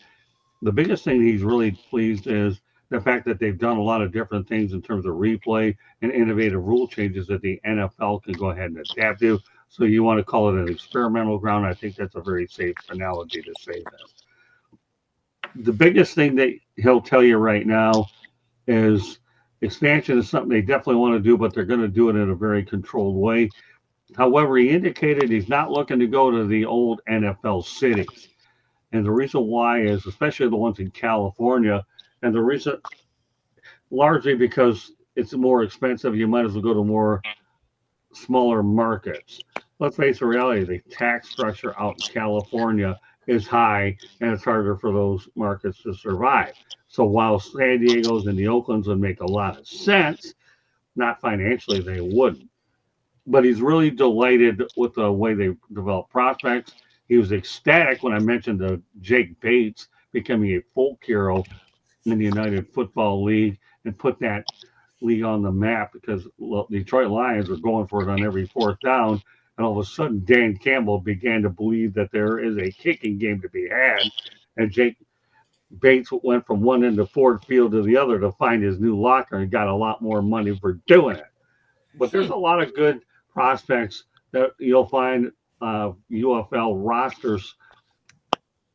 The biggest thing he's really pleased is the fact that they've done a lot of different things in terms of replay and innovative rule changes that the NFL can go ahead and adapt to. So you want to call it an experimental ground. I think that's a very safe analogy to say that. The biggest thing that he'll tell you right now is expansion is something they definitely want to do, but they're going to do it in a very controlled way. However, he indicated he's not looking to go to the old NFL cities. And the reason why is, especially the ones in California, and the reason largely because it's more expensive, you might as well go to more smaller markets. Let's face the reality, the tax structure out in California is high, and it's harder for those markets to survive. So while San Diego's and the Oaklands would make a lot of sense, not financially, they wouldn't. But he's really delighted with the way they develop prospects. He was ecstatic when I mentioned Jake Bates becoming a folk hero in the United Football League and put that league on the map because Detroit Lions were going for it on every fourth down. And all of a sudden, Dan Campbell began to believe that there is a kicking game to be had. And Jake Bates went from one end of Ford Field to the other to find his new locker and got a lot more money for doing it. But there's a lot of good prospects that you'll find UFL rosters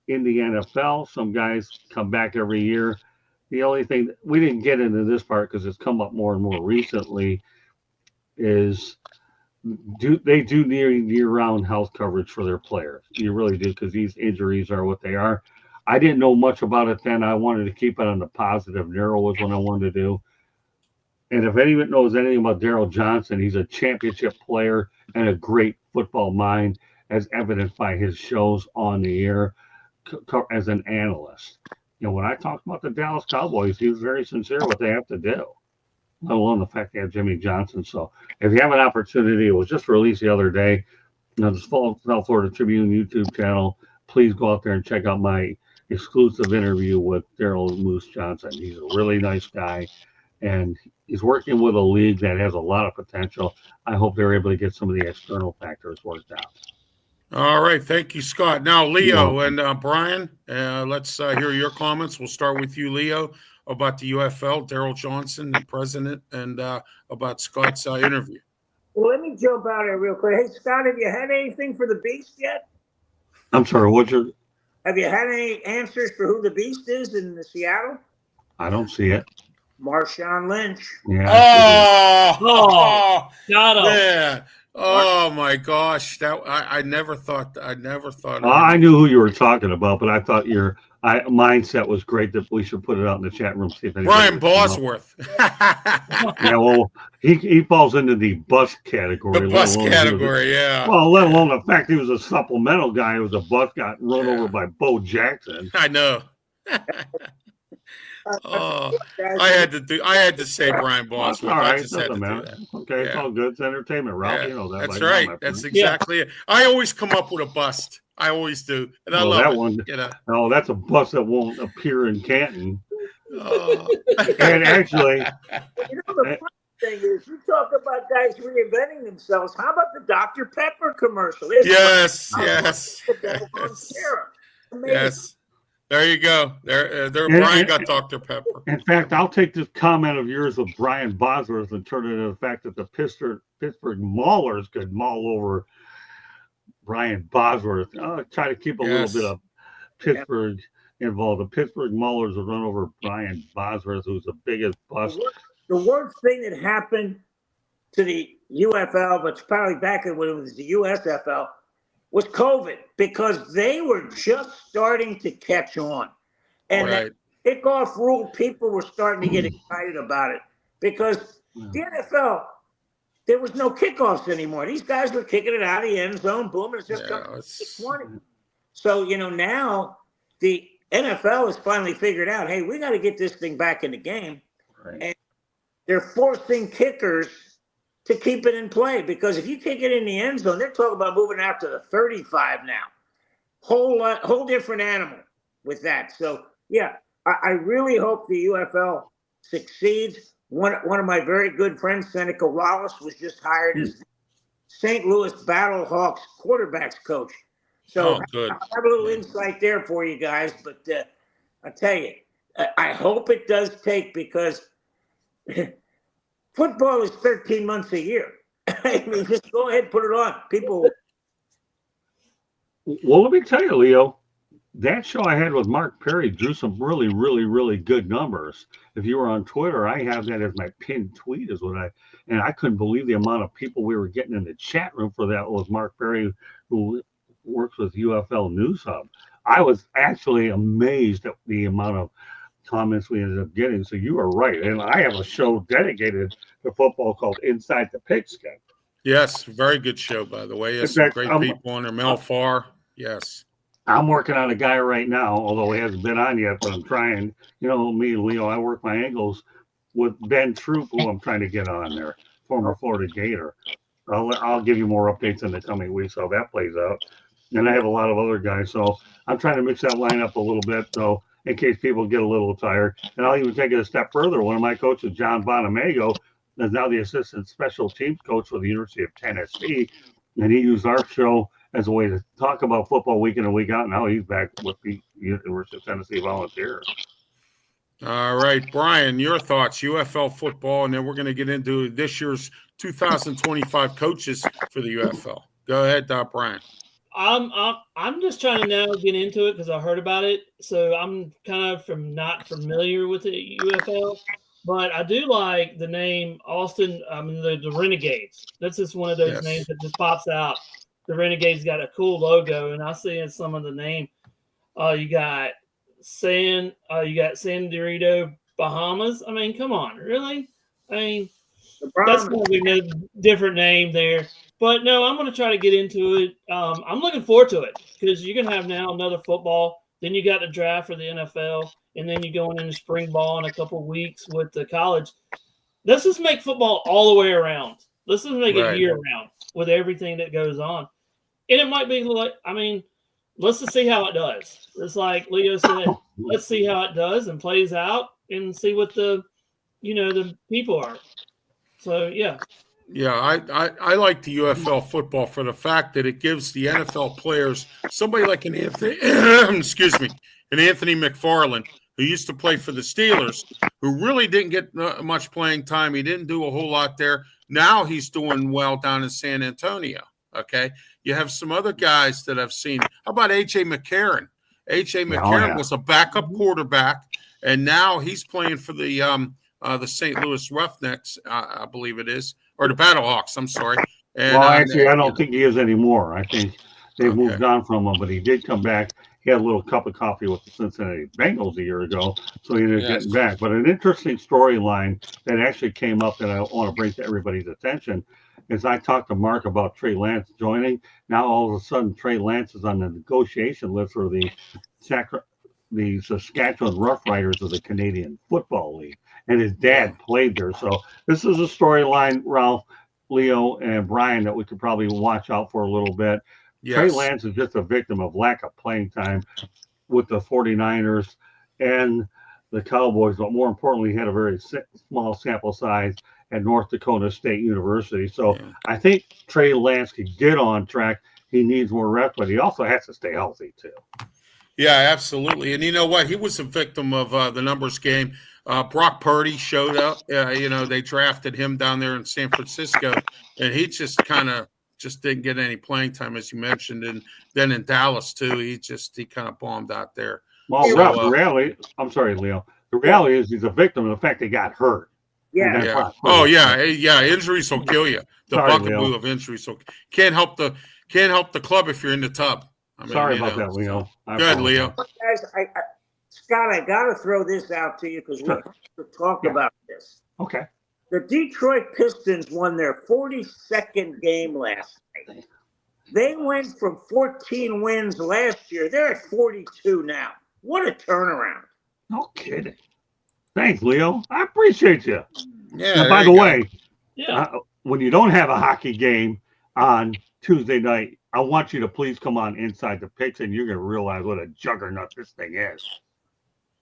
in the NFL. Some guys come back every year. The only thing we didn't get into this part because it's come up more and more recently is they do year-round health coverage for their players. You really do, because these injuries are what they are. I didn't know much about it then. I wanted to keep it on the positive. Narrow was what I wanted to do. And if anyone knows anything about Daryl Johnson, he's a championship player and a great football mind, as evidenced by his shows on the air as an analyst. When I talked about the Dallas Cowboys, he was very sincere what they have to do, let alone the fact they have Jimmy Johnson. So if you have an opportunity, it was just released the other day, the South Florida Tribune YouTube channel, please go out there and check out my exclusive interview with Daryl Moose Johnson. He's a really nice guy, and he's working with a league that has a lot of potential. I hope they're able to get some of the external factors worked out. All right. Thank you, Scott. Now, Leo and Brian, let's hear your comments. We'll start with you, Leo, about the UFL, Daryl Johnson, the president, and about Scott's interview. Well, let me jump out here real quick. Hey, Scott, have you had anything for the Beast yet? I'm sorry, have you had any answers for who the Beast is in the Seattle? I don't see it. Marshawn Lynch. Yeah. Got him. Yeah. Oh my gosh! I never thought. I knew who you were talking about, but I thought your mindset was great. That we should put it out in the chat room. See if Brian Bosworth. Yeah, well, he falls into the bust category. The bust category, yeah. Well, let alone the fact he was a supplemental guy who was a bust, got run over by Bo Jackson. I know. I had to say Brian Bosworth. All right, doesn't matter. Okay, it's all good. It's entertainment, Ralph. Yeah, you know that. That's right. That's exactly it. I always come up with a bust. I always do, and I love that it. One. Oh, that's a bust that won't appear in Canton. And actually, the funny thing is, you talk about guys reinventing themselves. How about the Dr. Pepper commercial? Yes. There you go. Brian got Dr. Pepper. In fact, I'll take this comment of yours with Brian Bosworth and turn it into the fact that the Pittsburgh Maulers could maul over Brian Bosworth. I'll try to keep a little bit of Pittsburgh involved. The Pittsburgh Maulers would run over Brian Bosworth, who's the biggest bust. The worst thing that happened to the UFL, but probably back when it was the USFL, was COVID, because they were just starting to catch on. And Right. that kickoff rule, people were starting to get excited about it, because the NFL, there was no kickoffs anymore. These guys were kicking it out of the end zone, boom, and it's just coming to 20. So, now the NFL has finally figured out, hey, we got to get this thing back in the game. Right. And they're forcing kickers to keep it in play, because if you kick it in the end zone, they're talking about moving out to the 35 now. Whole different animal with that. So, yeah, I really hope the UFL succeeds. One of my very good friends, Seneca Wallace, was just hired as St. Louis Battlehawks quarterbacks coach. So good. I have a little insight there for you guys. But I tell you, I hope it does take, because football is 13 months a year. I mean, just go ahead and put it on. People. Well, let me tell you, Leo, that show I had with Mark Perry drew some really, really, really good numbers. If you were on Twitter, I have that as my pinned tweet, and I couldn't believe the amount of people we were getting in the chat room for that with Mark Perry, who works with UFL News Hub. I was actually amazed at the amount of comments we ended up getting. So you are right. And I have a show dedicated to football called Inside the Pigskin. Yes, very good show, by the way. Yes, some great people on there. Mel Farr. Yes. I'm working on a guy right now, although he hasn't been on yet, but I'm trying. Me, Leo, I work my angles with Ben Troop, who I'm trying to get on there, former Florida Gator. I'll give you more updates in the coming weeks how that plays out. And I have a lot of other guys, so I'm trying to mix that lineup a little bit, so in case people get a little tired. And I'll even take it a step further. One of my coaches, John Bonamago, is now the assistant special teams coach for the University of Tennessee, and he used our show as a way to talk about football week in and week out. And now he's back with the University of Tennessee Volunteers. All right, Brian, your thoughts, UFL football, and then we're going to get into this year's 2025 coaches for the UFL. Go ahead, Brian. I'm just trying to now get into it because I heard about it, so I'm kind of not familiar with the UFL, but I do like the name Austin. I mean the Renegades. That's just one of those names that just pops out. The Renegades got a cool logo, and I see in some of the name. You got San Diego, Bahamas. I mean, come on, really? I mean, that's going to be a different name there. But no, I'm going to try to get into it. I'm looking forward to it because you're going to have now another football. Then you got the draft for the NFL, and then you're going into spring ball in a couple of weeks with the college. Let's just make football all the way around. Let's just make it year round with everything that goes on. And it might be like, I mean, let's just see how it does. It's like Leo said, let's see how it does and plays out and see what the people are. So, yeah. Yeah, I like the UFL football for the fact that it gives the NFL players somebody like an Anthony, an Anthony McFarland, who used to play for the Steelers, who really didn't get much playing time. He didn't do a whole lot there. Now he's doing well down in San Antonio. Okay, you have some other guys that I've seen. How about A.J. McCarron? A.J. McCarron was a backup quarterback, and now he's playing for the St. Louis Roughnecks, I believe it is, or the Battlehawks. I'm sorry. And, I don't think he is anymore. I think they've moved on from him, but he did come back. He had a little cup of coffee with the Cincinnati Bengals a year ago, so he ended up getting back. But an interesting storyline that actually came up that I want to bring to everybody's attention is I talked to Mark about Trey Lance joining. Now all of a sudden Trey Lance is on the negotiation list for the Saskatchewan Roughriders of the Canadian Football League, and his dad played there. So this is a storyline, Ralph, Leo, and Brian, that we could probably watch out for a little bit. Yes. Trey Lance is just a victim of lack of playing time with the 49ers and the Cowboys, but more importantly, he had a very small sample size at North Dakota State University. So I think Trey Lance could get on track. He needs more reps, but he also has to stay healthy too. Yeah, absolutely. And you know what? He was a victim of the numbers game. Brock Purdy showed up. They drafted him down there in San Francisco, and he just didn't get any playing time, as you mentioned. And then in Dallas too, he kind of bombed out there. Well, the reality, I'm sorry, Leo. The reality is he's a victim of the fact he got hurt. Yeah. Yeah. Oh yeah, yeah. Injuries will kill you. The Sorry, bugaboo Leo. of injuries. So can't help the club if you're in the tub. I mean, Sorry you about know, that, Leo. so. I Good, apologize. Leo. Guys, Scott, I got to throw this out to you because we Sure. have to talk Yeah. about this. Okay. The Detroit Pistons won their 42nd game last night. They went from 14 wins last year. They're at 42 now. What a turnaround. No kidding. Thanks, Leo. I appreciate you. Yeah. And by the way, Yeah. when you don't have a hockey game on Tuesday night, I want you to please come on Inside the Pitch, and you're going to realize what a juggernaut this thing is.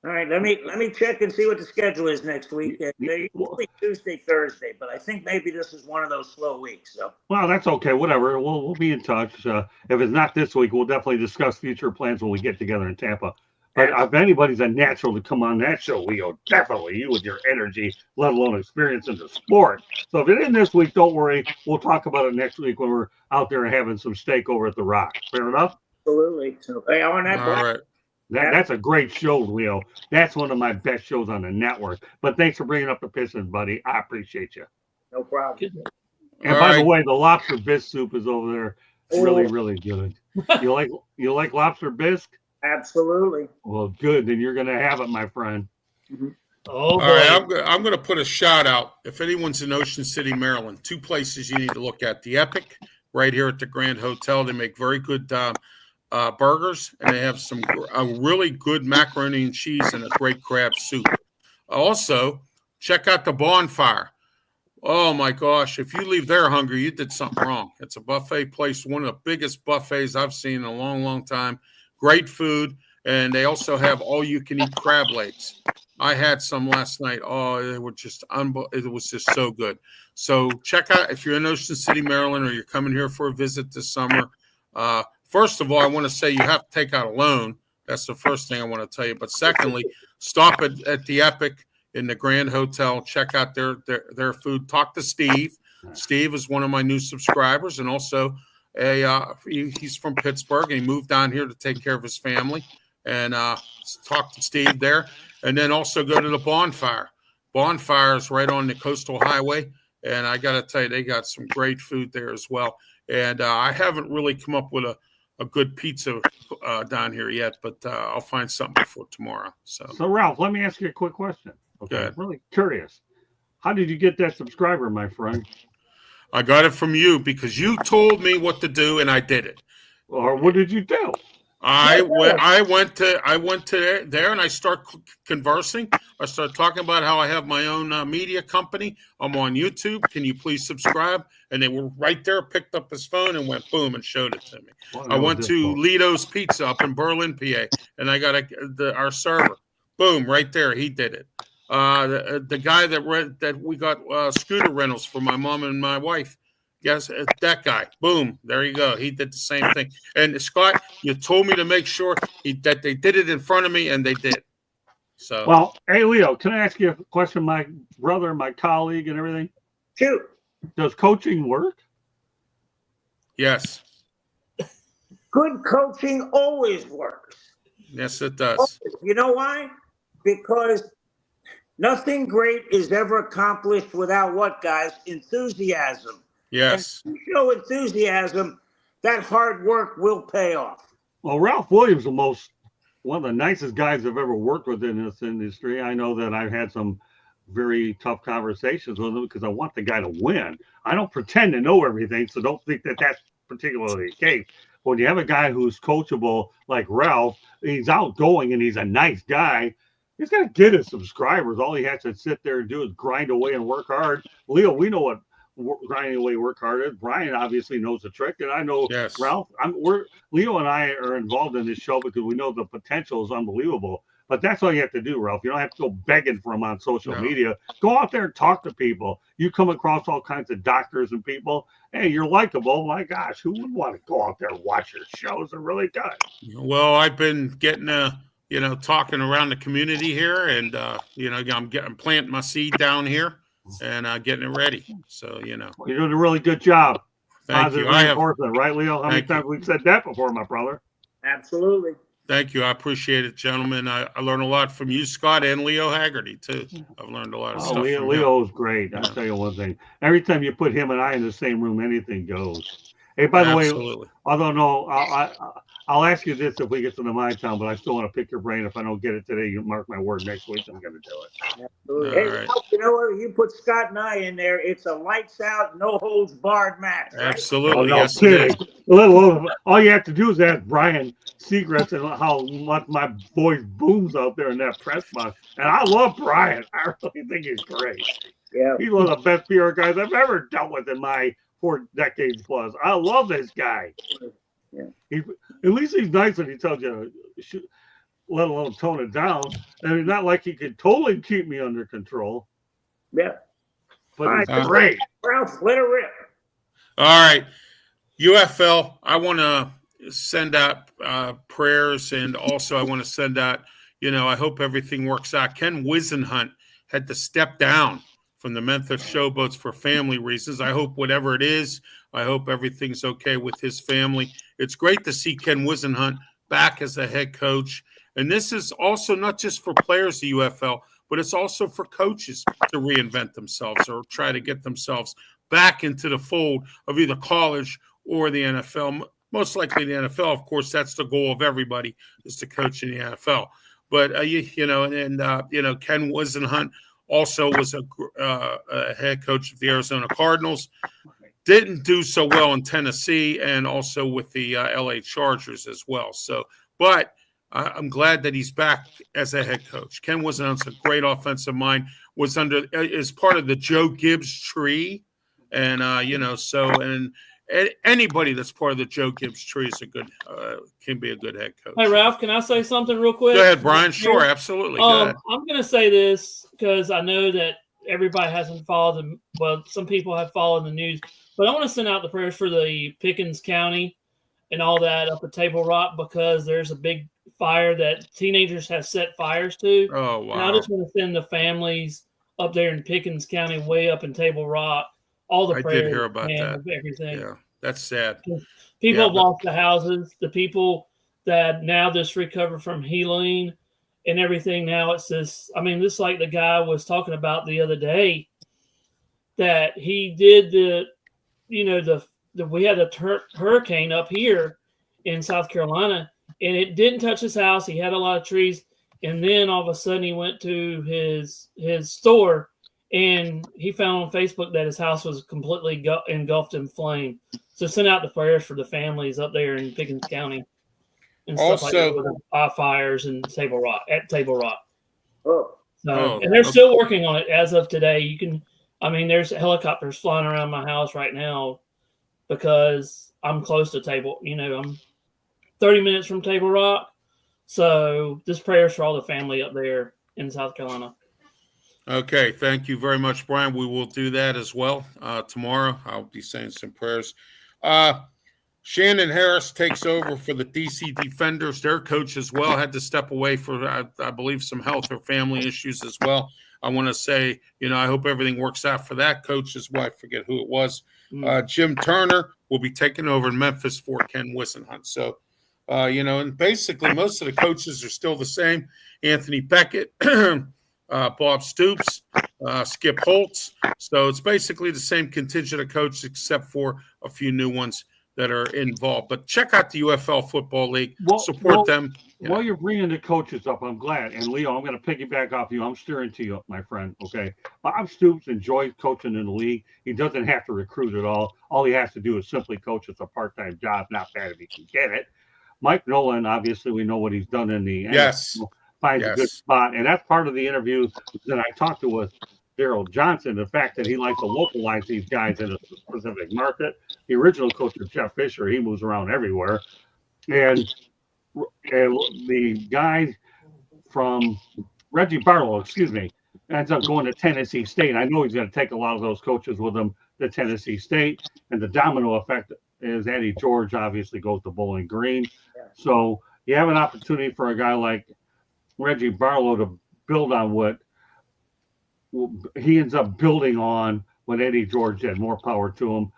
All right, let me check and see what the schedule is next week. They're usually Tuesday, Thursday, but I think maybe this is one of those slow weeks. So, well, that's okay. Whatever. We'll be in touch. If it's not this week, we'll definitely discuss future plans when we get together in Tampa. But if anybody's a natural to come on that show, Leo, definitely you with your energy, let alone experience in the sport. So if it isn't this week, don't worry. We'll talk about it next week when we're out there having some steak over at the Rock. Fair enough? absolutely. So, hey, on that. All right. That's a great show, Leo. That's one of my best shows on the network. But thanks for bringing up the Pistons, buddy. I appreciate you. No problem. And All by right. the way, the lobster bisque soup is over there. Really, really good. You like lobster bisque? Absolutely. Well, good. Then you're gonna have it, my friend. Oh, All right, boy. I'm going to put a shout out. If anyone's in Ocean City, Maryland, two places you need to look at: the Epic, right here at the Grand Hotel. They make very good burgers, and they have a really good macaroni and cheese and a great crab soup. Also, check out the Bonfire. Oh my gosh! If you leave there hungry, you did something wrong. It's a buffet place, one of the biggest buffets I've seen in a long, long time. Great food, and they also have all-you-can-eat crab legs. I had some last night. Oh, they were just it was just so good. So check out if you're in Ocean City, Maryland, or you're coming here for a visit this summer. First of all, I want to say you have to take out a loan. That's the first thing I want to tell you. But secondly, stop at the Epic in the Grand Hotel. Check out their food. Talk to Steve. Steve is one of my new subscribers, and also he's from Pittsburgh, and he moved down here to take care of his family. And talk to Steve there. And then also go to the Bonfire. Bonfire is right on the Coastal Highway. And I got to tell you, they got some great food there as well. And I haven't really come up with a good pizza down here yet, but I'll find something before tomorrow. So Ralph, let me ask you a quick question. Okay, I'm really curious. How did you get that subscriber, my friend? I got it from you because you told me what to do, and I did it. Or what did you do? I went to there and I start conversing. I start talking about how I have my own media company. I'm on YouTube. Can you please subscribe? And they were right there, picked up his phone and went boom and showed it to me. Well, I went to Lito's Pizza up in Berlin, PA, and I got our server. Boom, right there. He did it. The guy that we got scooter rentals for my mom and my wife. Yes, that guy. Boom. There you go. He did the same thing. And Scott, you told me to make sure that they did it in front of me, and they did. So, well, hey, Leo, can I ask you a question? My brother, my colleague, and everything. Shoot. Does coaching work? yes. Good coaching always works. Yes, it does. You know why? Because nothing great is ever accomplished without what, guys? Enthusiasm. Yes. And if you show enthusiasm, that hard work will pay off. Well, Ralph Williams is one of the nicest guys I've ever worked with in this industry. I know that I've had some very tough conversations with him because I want the guy to win. I don't pretend to know everything, so don't think that that's particularly the case. When you have a guy who's coachable like Ralph, he's outgoing and he's a nice guy, he's going to get his subscribers. All he has to sit there and do is grind away and work hard. Leo, we know what grinding away work hard is. Brian obviously knows the trick, and I know Ralph. Leo and I are involved in this show because we know the potential is unbelievable. But that's all you have to do, Ralph. You don't have to go begging for them on social media. Go out there and talk to people. You come across all kinds of doctors and people. Hey, you're likable. My gosh, who would want to go out there and watch your shows? They're really good. Well, I've been getting talking around the community here, and I'm planting my seed down here and getting it ready. So you're doing a really good job. Thank Positive you. reinforcement, right, Leo? How many times we've said that before, my brother? Absolutely. Thank you. I appreciate it, gentlemen. I learned a lot from you, Scott, and Leo Haggerty, too. I've learned a lot of stuff from him. Leo's great. I'll tell you one thing. Every time you put him and I in the same room, anything goes. Hey, by the way, I don't know. I'll ask you this if we get to the My Town, but I still want to pick your brain. If I don't get it today, you mark my word, next week I'm going to do it. Absolutely. Hey, right. You know what? You put Scott and I in there, it's a lights out, no holds barred match. Right? Absolutely. Oh, no yes, kidding. All you have to do is ask Brian Seacrest and how much my voice booms out there in that press box. And I love Brian. I really think he's great. Yeah. He's one of the best PR guys I've ever dealt with in my 4 decades plus. I love this guy. Yeah. At least he's nice when he tells you, let alone tone it down. And it's not like he could totally keep me under control. Yeah. But it's great. Ralph, let her rip. All right. UFL, I want to send out prayers, and also I want to send out, I hope everything works out. Ken Wisenhunt had to step down from the Memphis Showboats for family reasons. I hope whatever it is, I hope everything's okay with his family. It's great to see Ken Wisenhunt back as a head coach. And this is also not just for players of UFL, but it's also for coaches to reinvent themselves or try to get themselves back into the fold of either college or the NFL. Most likely the NFL, of course, that's the goal of everybody, is to coach in the NFL. But, Ken Wisenhunt also was a head coach of the Arizona Cardinals. Didn't do so well in Tennessee and also with the LA Chargers as well. So, but I'm glad that he's back as a head coach. Ken Wisenhunt's a great offensive mind, is part of the Joe Gibbs tree. And, anybody that's part of the Joe Gibbs tree is can be a good head coach. Hey, Ralph, can I say something real quick? Go ahead, Brian. Sure, absolutely. Go ahead. I'm going to say this because I know that everybody hasn't followed them. Well, some people have followed the news. But I want to send out the prayers for the Pickens County and all that up at Table Rock, because there's a big fire that teenagers have set fires to. Oh, wow. And I just want to send the families up there in Pickens County, way up in Table Rock, all the prayers. I did hear about that. Everything. Yeah, that's sad. People have lost the houses. The people that now just recovered from healing and everything. Now it's this. I mean, this like the guy was talking about the other day, that he did we had a hurricane up here in South Carolina, and it didn't touch his house. He had a lot of trees, and then all of a sudden he went to his store, and he found on Facebook that his house was completely engulfed in flame. So send out the prayers for the families up there in Pickens County and stuff like that, with the fires and Table Rock. And they're still working on it as of today. There's helicopters flying around my house right now because I'm close to I'm 30 minutes from Table Rock. So this prayers for all the family up there in South Carolina. Okay. Thank you very much, Brian. We will do that as well. Tomorrow I'll be saying some prayers. Shannon Harris takes over for the DC Defenders. Their coach as well had to step away for, I believe, some health or family issues as well. I want to say, I hope everything works out for that coach as well. I forget who it was. Jim Turner will be taking over in Memphis for Ken Wisenhunt. So, and basically most of the coaches are still the same. Anthony Beckett, Bob Stoops, Skip Holtz. So it's basically the same contingent of coaches except for a few new ones that are involved. But check out the UFL Football League. Support them. While you're bringing the coaches up, I'm glad. And, Leo, I'm going to piggyback off you. I'm steering to you, my friend, okay? Bob Stoops enjoys coaching in the league. He doesn't have to recruit at all. All he has to do is simply coach. It's a part-time job. Not bad if he can get it. Mike Nolan, obviously, we know what he's done in the NFL. Finds a good spot. And that's part of the interview that I talked to with Daryl Johnson, the fact that he likes to localize these guys in a specific market. The original coach of Jeff Fisher, he moves around everywhere. And the guy from Reggie Barlow, ends up going to Tennessee State. I know he's going to take a lot of those coaches with him to Tennessee State. And the domino effect is Eddie George obviously goes to Bowling Green. So you have an opportunity for a guy like Reggie Barlow to build on what he ends up building on what Eddie George did. More power to him.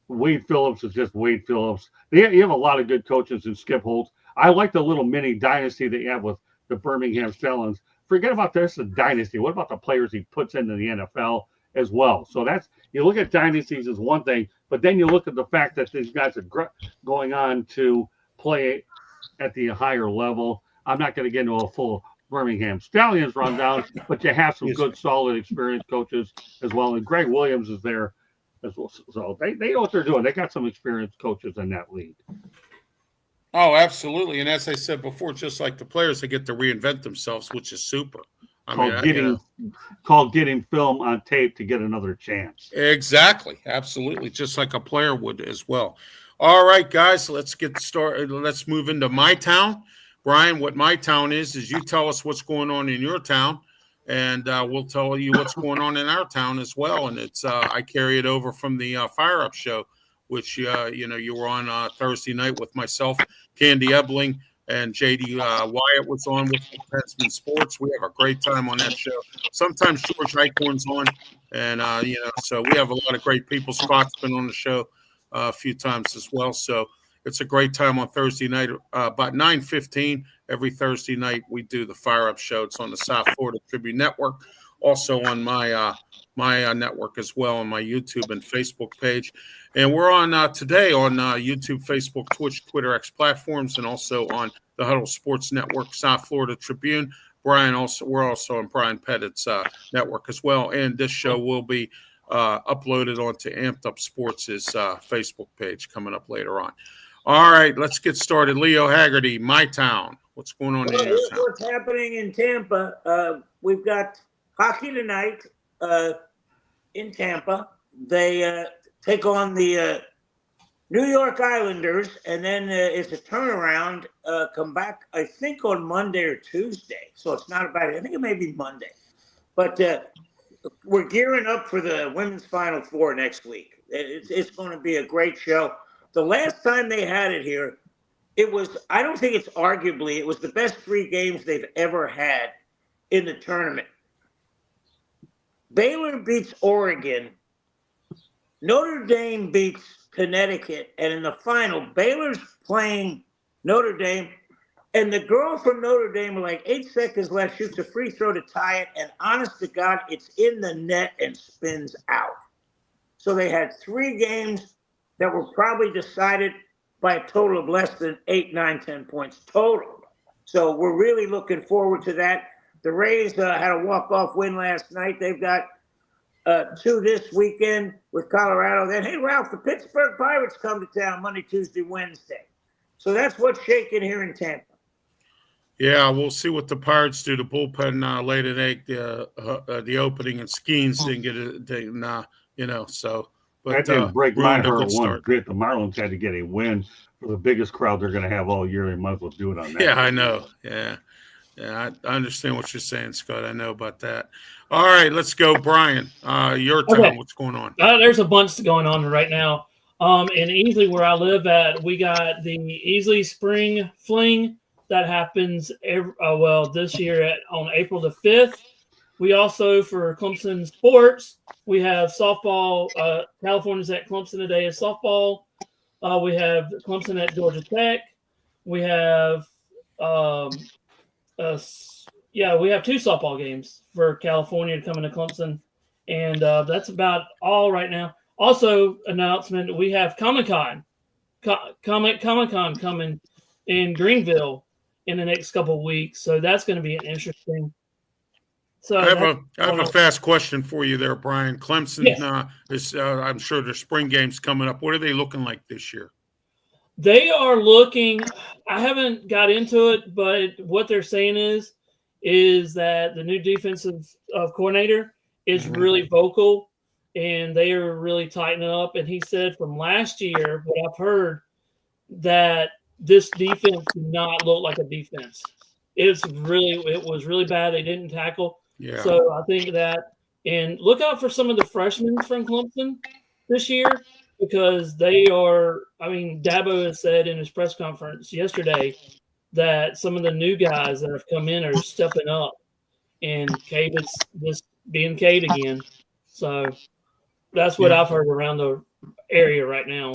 Wade Phillips is just Wade Phillips. You have a lot of good coaches in Skip Holtz. I like the little mini dynasty that you have with the Birmingham Stallions. Forget about this, the dynasty. What about the players he puts into the NFL as well? So you look at dynasties as one thing, but then you look at the fact that these guys are going on to play at the higher level. I'm not going to get into a full Birmingham Stallions rundown, but you have some good, solid, experienced coaches as well. And Greg Williams is there as well. So they know what they're doing. They got some experienced coaches in that league. Oh, absolutely. And as I said before, just like the players, they get to reinvent themselves, which is super. Called getting film on tape to get another chance. Exactly. Absolutely. Just like a player would as well. All right, guys, let's get started. Let's move into my town. Brian, what my town is you tell us what's going on in your town, and we'll tell you what's going on in our town as well. And it's I carry it over from the Fire Up Show, which, you were on Thursday night with myself, Candy Ebling, and JD Wyatt was on with Defenseman Sports. We have a great time on that show. Sometimes George Eichhorn's on, and, so we have a lot of great people. Scott's been on the show a few times as well. So it's a great time on Thursday night. About 9:15 every Thursday night, we do the Fire Up Show. It's on the South Florida Tribune Network, also on my network as well, on my YouTube and Facebook page. And we're on today on YouTube, Facebook, Twitch, Twitter, X platforms, and also on the Huddle Sports Network, South Florida Tribune. We're also on Brian Pettit's network as well. And this show will be uploaded onto Amped Up Sports' Facebook page coming up later on. All right, let's get started. Leo Haggerty, my town. What's going on in your town? What's happening in Tampa? We've got hockey tonight in Tampa. They take on the New York Islanders, and then it's a turnaround. Come back, I think, on Monday or Tuesday. So it's not about it. I think it may be Monday. But we're gearing up for the Women's Final Four next week. It's going to be a great show. The last time they had it here, I don't think it was the best 3 games they've ever had in the tournament. Baylor beats Oregon. Notre Dame beats Connecticut. And in the final, Baylor's playing Notre Dame. And the girl from Notre Dame, with like 8 seconds left, shoots a free throw to tie it. And honest to God, it's in the net and spins out. So they had 3 games that were probably decided by a total of less than 8, 9, 10 points total. So we're really looking forward to that. The Rays had a walk-off win last night. They've got 2 this weekend with Colorado. Then, hey, Ralph, the Pittsburgh Pirates come to town Monday, Tuesday, Wednesday. So that's what's shaking here in Tampa. Yeah, we'll see what the Pirates do. The bullpen laid an egg the opening, and Skeens didn't get it. So. But that didn't break my heart one bit. The Marlins had to get a win for the biggest crowd they're going to have all year. They might as well do it on that. Yeah, I know. Yeah, I understand what you're saying, Scott. I know about that. All right, let's go, Brian. Your town. Okay. What's going on? There's a bunch going on right now. In Easley, where I live at, we got the Easley Spring Fling that happens this year on April the 5th. We also, for Clemson sports, we have softball. California's at Clemson today is softball. We have Clemson at Georgia Tech. We have, we have 2 softball games for California coming to Clemson, and that's about all right now. Also, announcement: we have Comic-Con coming in Greenville in the next couple of weeks, so that's going to be an interesting. So I have a fast question for you there, Brian. Clemson is, I'm sure their spring game's coming up. What are they looking like this year? They are looking, I haven't got into it, but what they're saying is that the new defensive coordinator is really vocal, and they are really tightening up. And he said from last year, what I've heard, that this defense did not look like a defense. It was really bad. They didn't tackle. Yeah. So I think that, and look out for some of the freshmen from Clemson this year, because they are, Dabo has said in his press conference yesterday that some of the new guys that have come in are stepping up, and Cade is just being Cade again. So that's what I've heard around the area right now.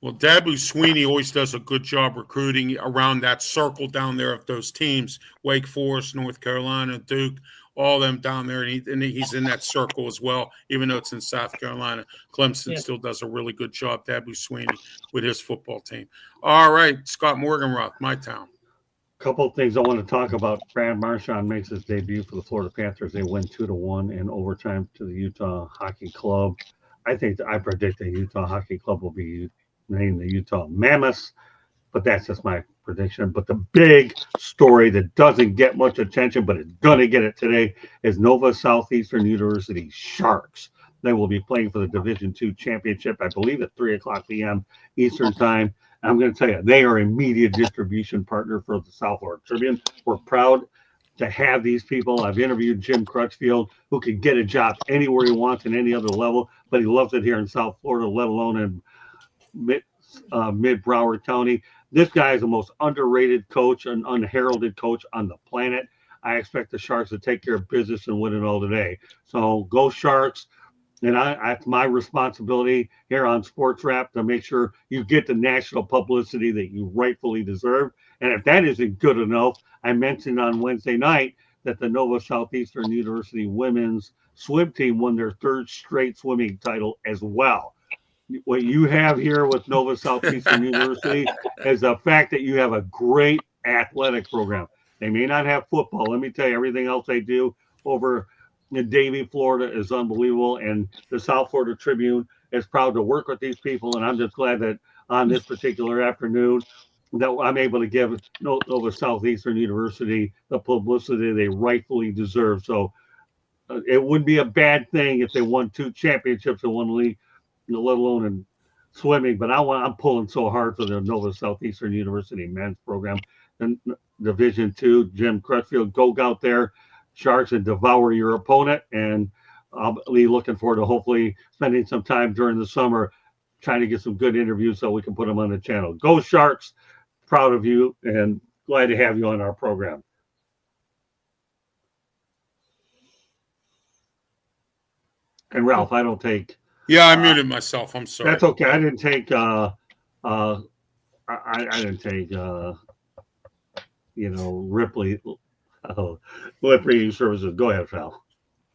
Well, Dabu Sweeney always does a good job recruiting around that circle down there of those teams, Wake Forest, North Carolina, Duke, all them down there. And he's in that circle as well, even though it's in South Carolina. Clemson still does a really good job, Dabu Sweeney, with his football team. All right, Scott Morganroth, my town. Couple of things I want to talk about. Brad Marchand makes his debut for the Florida Panthers. They win 2-1 in overtime to the Utah Hockey Club. I predict the Utah Hockey Club will be named the Utah Mammoths, but that's just my prediction. But the big story that doesn't get much attention, but it's going to get it today, is Nova Southeastern University Sharks. They will be playing for the Division II championship, I believe, at 3:00 p.m. Eastern time. I'm going to tell you, they are a media distribution partner for the South Florida Tribune. We're proud to have these people. I've interviewed Jim Crutchfield, who can get a job anywhere he wants in any other level, but he loves it here in South Florida, let alone in mid Broward County. This guy is the most underrated coach and unheralded coach on the planet. I expect the Sharks to take care of business and win it all today. So go Sharks. And it's my responsibility here on Sports Wrap to make sure you get the national publicity that you rightfully deserve. And if that isn't good enough, I mentioned on Wednesday night that the Nova Southeastern University women's swim team won their third straight swimming title as well. What you have here with Nova Southeastern University is the fact that you have a great athletic program. They may not have football. Let me tell you, everything else they do over in Davie, Florida is unbelievable. And the South Florida Tribune is proud to work with these people. And I'm just glad that on this particular afternoon that I'm able to give Nova Southeastern University the publicity they rightfully deserve. So it wouldn't be a bad thing if they won 2 championships in one league, let alone in swimming. But I'm pulling so hard for the Nova Southeastern University men's program. And Division II, Jim Crutchfield, go out there, Sharks, and devour your opponent. And I'll be looking forward to hopefully spending some time during the summer trying to get some good interviews so we can put them on the channel. Go Sharks. Proud of you and glad to have you on our program. And Ralph, I don't take. Yeah, I muted myself. I'm sorry. That's okay. I didn't take. I didn't take. Ripley. Lip reading services. Go ahead, Ralph.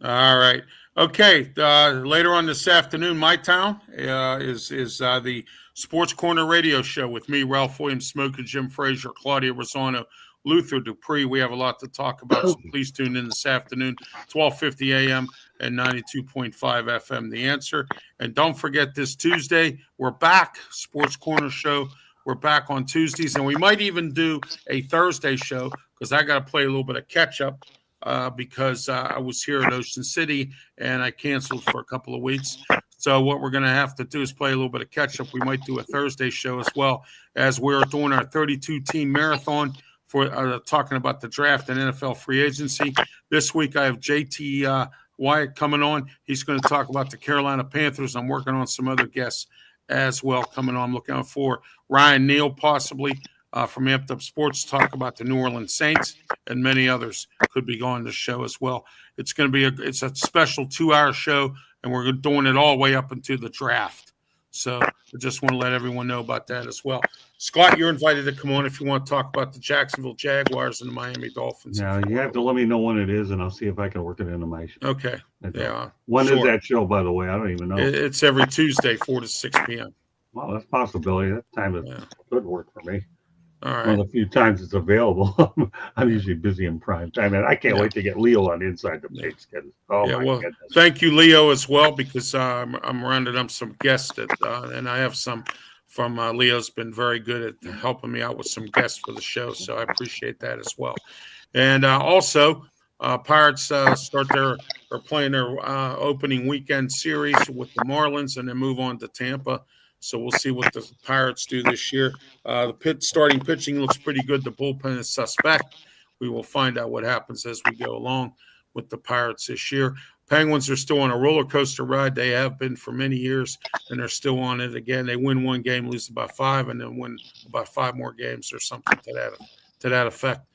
All right. Okay. Later on this afternoon, my town is the Sports Corner Radio Show with me, Ralph Williams, Smoker, Jim Frazier, Claudia Rosano, Luther Dupree. We have a lot to talk about, so please tune in this afternoon, 12:50 a.m. and 92.5 FM, The Answer. And don't forget this Tuesday, we're back, Sports Corner Show. We're back on Tuesdays, and we might even do a Thursday show because I got to play a little bit of catch-up because I was here in Ocean City, and I canceled for a couple of weeks. So what we're going to have to do is play a little bit of catch-up. We might do a Thursday show as well as we're doing our 32-team marathon for talking about the draft and NFL free agency. This week I have JT Wyatt coming on. He's going to talk about the Carolina Panthers. I'm working on some other guests as well coming on. I'm looking out for Ryan Neal possibly from Amped Up Sports to talk about the New Orleans Saints, and many others could be going to the show as well. It's going to be it's a special 2-hour show, and we're doing it all the way up into the draft. So I just want to let everyone know about that as well. Scott, you're invited to come on if you want to talk about the Jacksonville Jaguars and the Miami Dolphins. Now, you have to let me know when it is, and I'll see if I can work it into my show. Okay. Yeah. When is that show, by the way? I don't even know. It's every Tuesday, 4 to 6 p.m. Well, that's a possibility. That time is good work for me. All right. One of the few times it's available. I'm usually busy in prime time, and I can't wait to get Leo on Inside the Pigskin. Oh, my goodness. Thank you, Leo, as well, because I'm rounding up some guests, and I have some from Leo's been very good at helping me out with some guests for the show, so I appreciate that as well. And also, Pirates are playing their opening weekend series with the Marlins, and then move on to Tampa. So we'll see what the Pirates do this year. The starting pitching looks pretty good. The bullpen is suspect. We will find out what happens as we go along with the Pirates this year. Penguins are still on a roller coaster ride. They have been for many years, and they're still on it again. They win one game, lose about 5, and then win about 5 more games or something to that effect.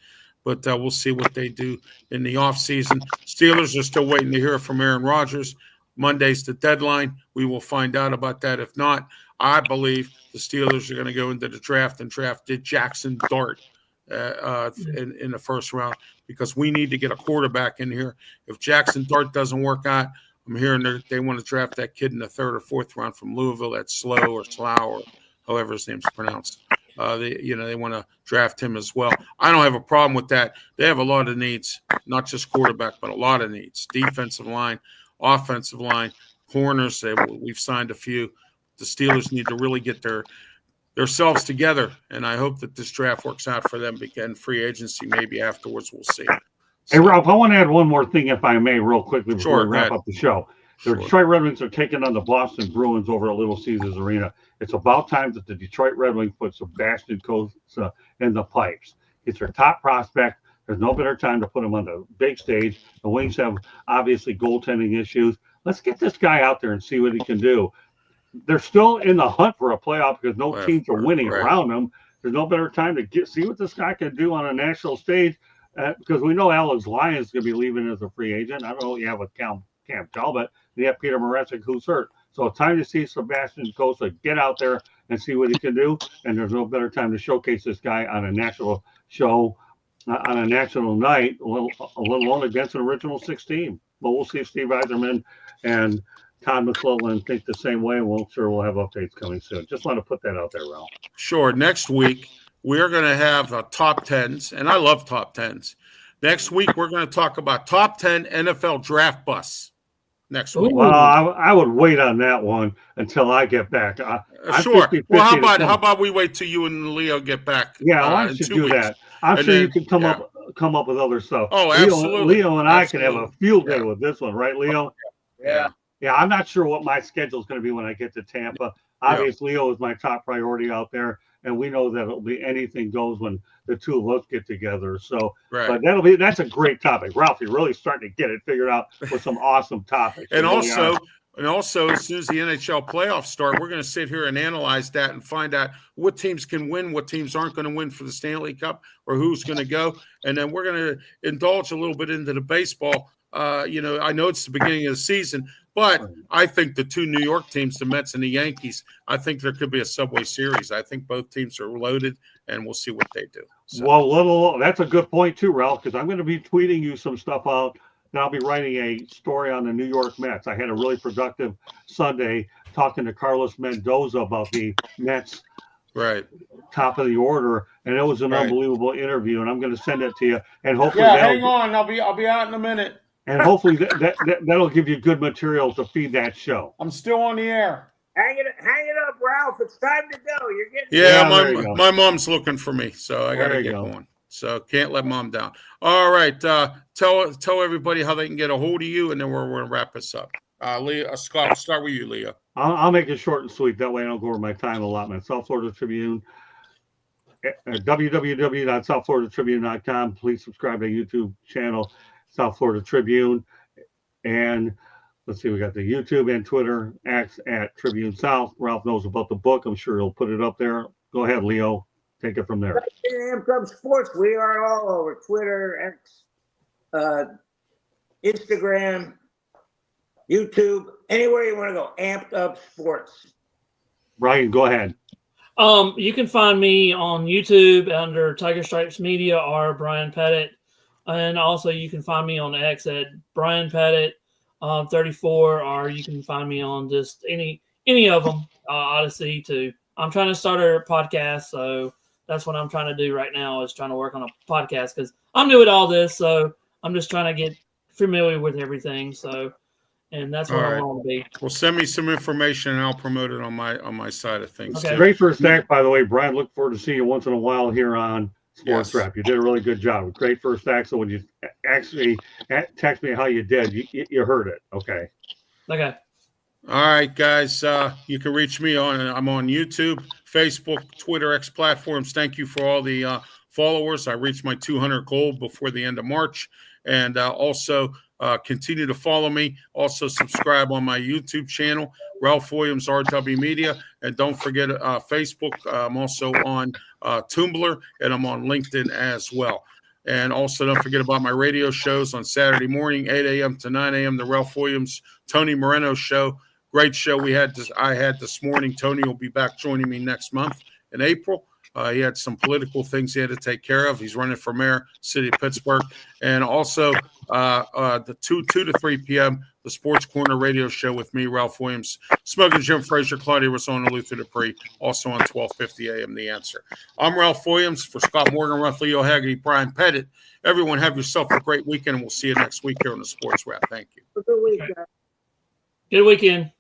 But we'll see what they do in the offseason. Steelers are still waiting to hear from Aaron Rodgers. Monday's the deadline. We will find out about that. If not, I believe the Steelers are going to go into the draft and drafted Jackson Dart in the first round, because we need to get a quarterback in here. If Jackson Dart doesn't work out, I'm hearing they want to draft that kid in the third or fourth round from Louisville. That's Slow or however his name's pronounced. They want to draft him as well. I don't have a problem with that. They have a lot of needs, not just quarterback, but a lot of needs. Defensive line, offensive line, corners. We've signed a few. The Steelers need to really get themselves together, and I hope that this draft works out for them. Again, free agency maybe afterwards. We'll see. Hey, Ralph, I want to add one more thing, if I may, real quickly before we wrap up the show. The Detroit Red Wings are taking on the Boston Bruins over at Little Caesars Arena. It's about time that the Detroit Red Wings put Sebastian Cossa in the pipes. It's their top prospect. There's no better time to put him on the big stage. The Wings have obviously goaltending issues. Let's get this guy out there and see what he can do. They're still in the hunt for a playoff because no teams are winning around them. There's no better time to see what this guy can do on a national stage, because we know Alex Lyons is going to be leaving as a free agent. I don't know what you have with Cam Talbot. You have Peter Mrazek, who's hurt. So it's time to see Sebastian Cossa get out there and see what he can do. And there's no better time to showcase this guy on a national show, on a national night, a little on against an original 16. But we'll see if Steve Eiserman and Todd McClellan think the same way. We'll have updates coming soon. Just want to put that out there, Ralph. Sure. Next week, we're going to have top 10s, and I love top 10s. Next week, we're going to talk about top 10 NFL draft busts. Next week. Well, I would wait on that one until I get back. Sure. 50, well, how about we wait till you and Leo get back? Yeah, why don't you do that? I'm sure you can come up with other stuff. Oh, absolutely. Leo and I can have a field day with this one, right, Leo? Yeah. Yeah, I'm not sure what my schedule is going to be when I get to Tampa. Obviously, Leo is my top priority out there, and we know that it'll be anything goes when the two of us get together. So, but that's a great topic, Ralph. You're really starting to get it figured out with some awesome topics. And also, as soon as the NHL playoffs start, we're going to sit here and analyze that and find out what teams can win, what teams aren't going to win for the Stanley Cup, or who's going to go, and then we're going to indulge a little bit into the baseball. I know it's the beginning of the season, but I think the two New York teams, the Mets and the Yankees, I think there could be a Subway Series. I think both teams are loaded, and we'll see what they do. So. Well, that's a good point too, Ralph, because I'm going to be tweeting you some stuff out, and I'll be writing a story on the New York Mets. I had a really productive Sunday talking to Carlos Mendoza about the Mets top of the order, and it was an unbelievable interview, and I'm going to send it to you. And hopefully, hang on, I'll be out in a minute. And hopefully that'll give you good material to feed that show. I'm still on the air. Hang it up, Ralph. It's time to go. You're getting my mom's looking for me, so I got to get going. So can't let mom down. All right, tell everybody how they can get a hold of you, and then we're going to wrap this up. Scott, we'll start with you, Leah. I'll make it short and sweet. That way I don't go over my time allotment. South Florida Tribune, www.southfloridatribune.com. Please subscribe to our YouTube channel, South Florida Tribune, and let's see, we got the YouTube and Twitter X at Tribune South. Ralph knows about the book. I'm sure he'll put it up there. Go ahead, Leo. Take it from there. Amped Up Sports. We are all over Twitter, X, Instagram, YouTube, anywhere you want to go. Amped Up Sports. Brian, go ahead. You can find me on YouTube under Tiger Stripes Media or Brian Pettit. And also you can find me on X at Brian Pettit 34, or you can find me on just any of them, Odyssey too. I'm trying to start a podcast, so that's what I'm trying to do right now, is trying to work on a podcast, because I'm new at all this, so I'm just trying to get familiar with everything. So, and that's what I want to be. Well, send me some information and I'll promote it on my side of things. Okay. Too. Great first act, by the way, Brian. Look forward to seeing you once in a while here on Sports Wrap. You did a really good job. Great first act. So when you actually text me how you did, you heard it. Okay. Okay. All right, guys. You can reach me I'm on YouTube, Facebook, Twitter, X platforms. Thank you for all the followers. I reached my 200 goal before the end of March. And also continue to follow me. Also subscribe on my YouTube channel, Ralph Williams, RW Media. And don't forget Facebook. I'm also on Tumblr, and I'm on LinkedIn as well. And also don't forget about my radio shows on Saturday morning, 8 a.m. to 9 a.m., the Ralph Williams, Tony Moreno Show. great show I had this morning. Tony will be back joining me next month in April. He had some political things he had to take care of. He's running for mayor, city of Pittsburgh. And also the 2 to 3 p.m., the Sports Corner radio show with me, Ralph Williams, Smoking Jim Frazier, Claudia Rosona, Luther Dupree, also on 1250 a.m. The Answer. I'm Ralph Williams for Scott Morganroth, Leo Haggerty, Brian Pettit. Everyone have yourself a great weekend, and we'll see you next week here on the Sports Wrap. Thank you. Good week, guys. Good weekend.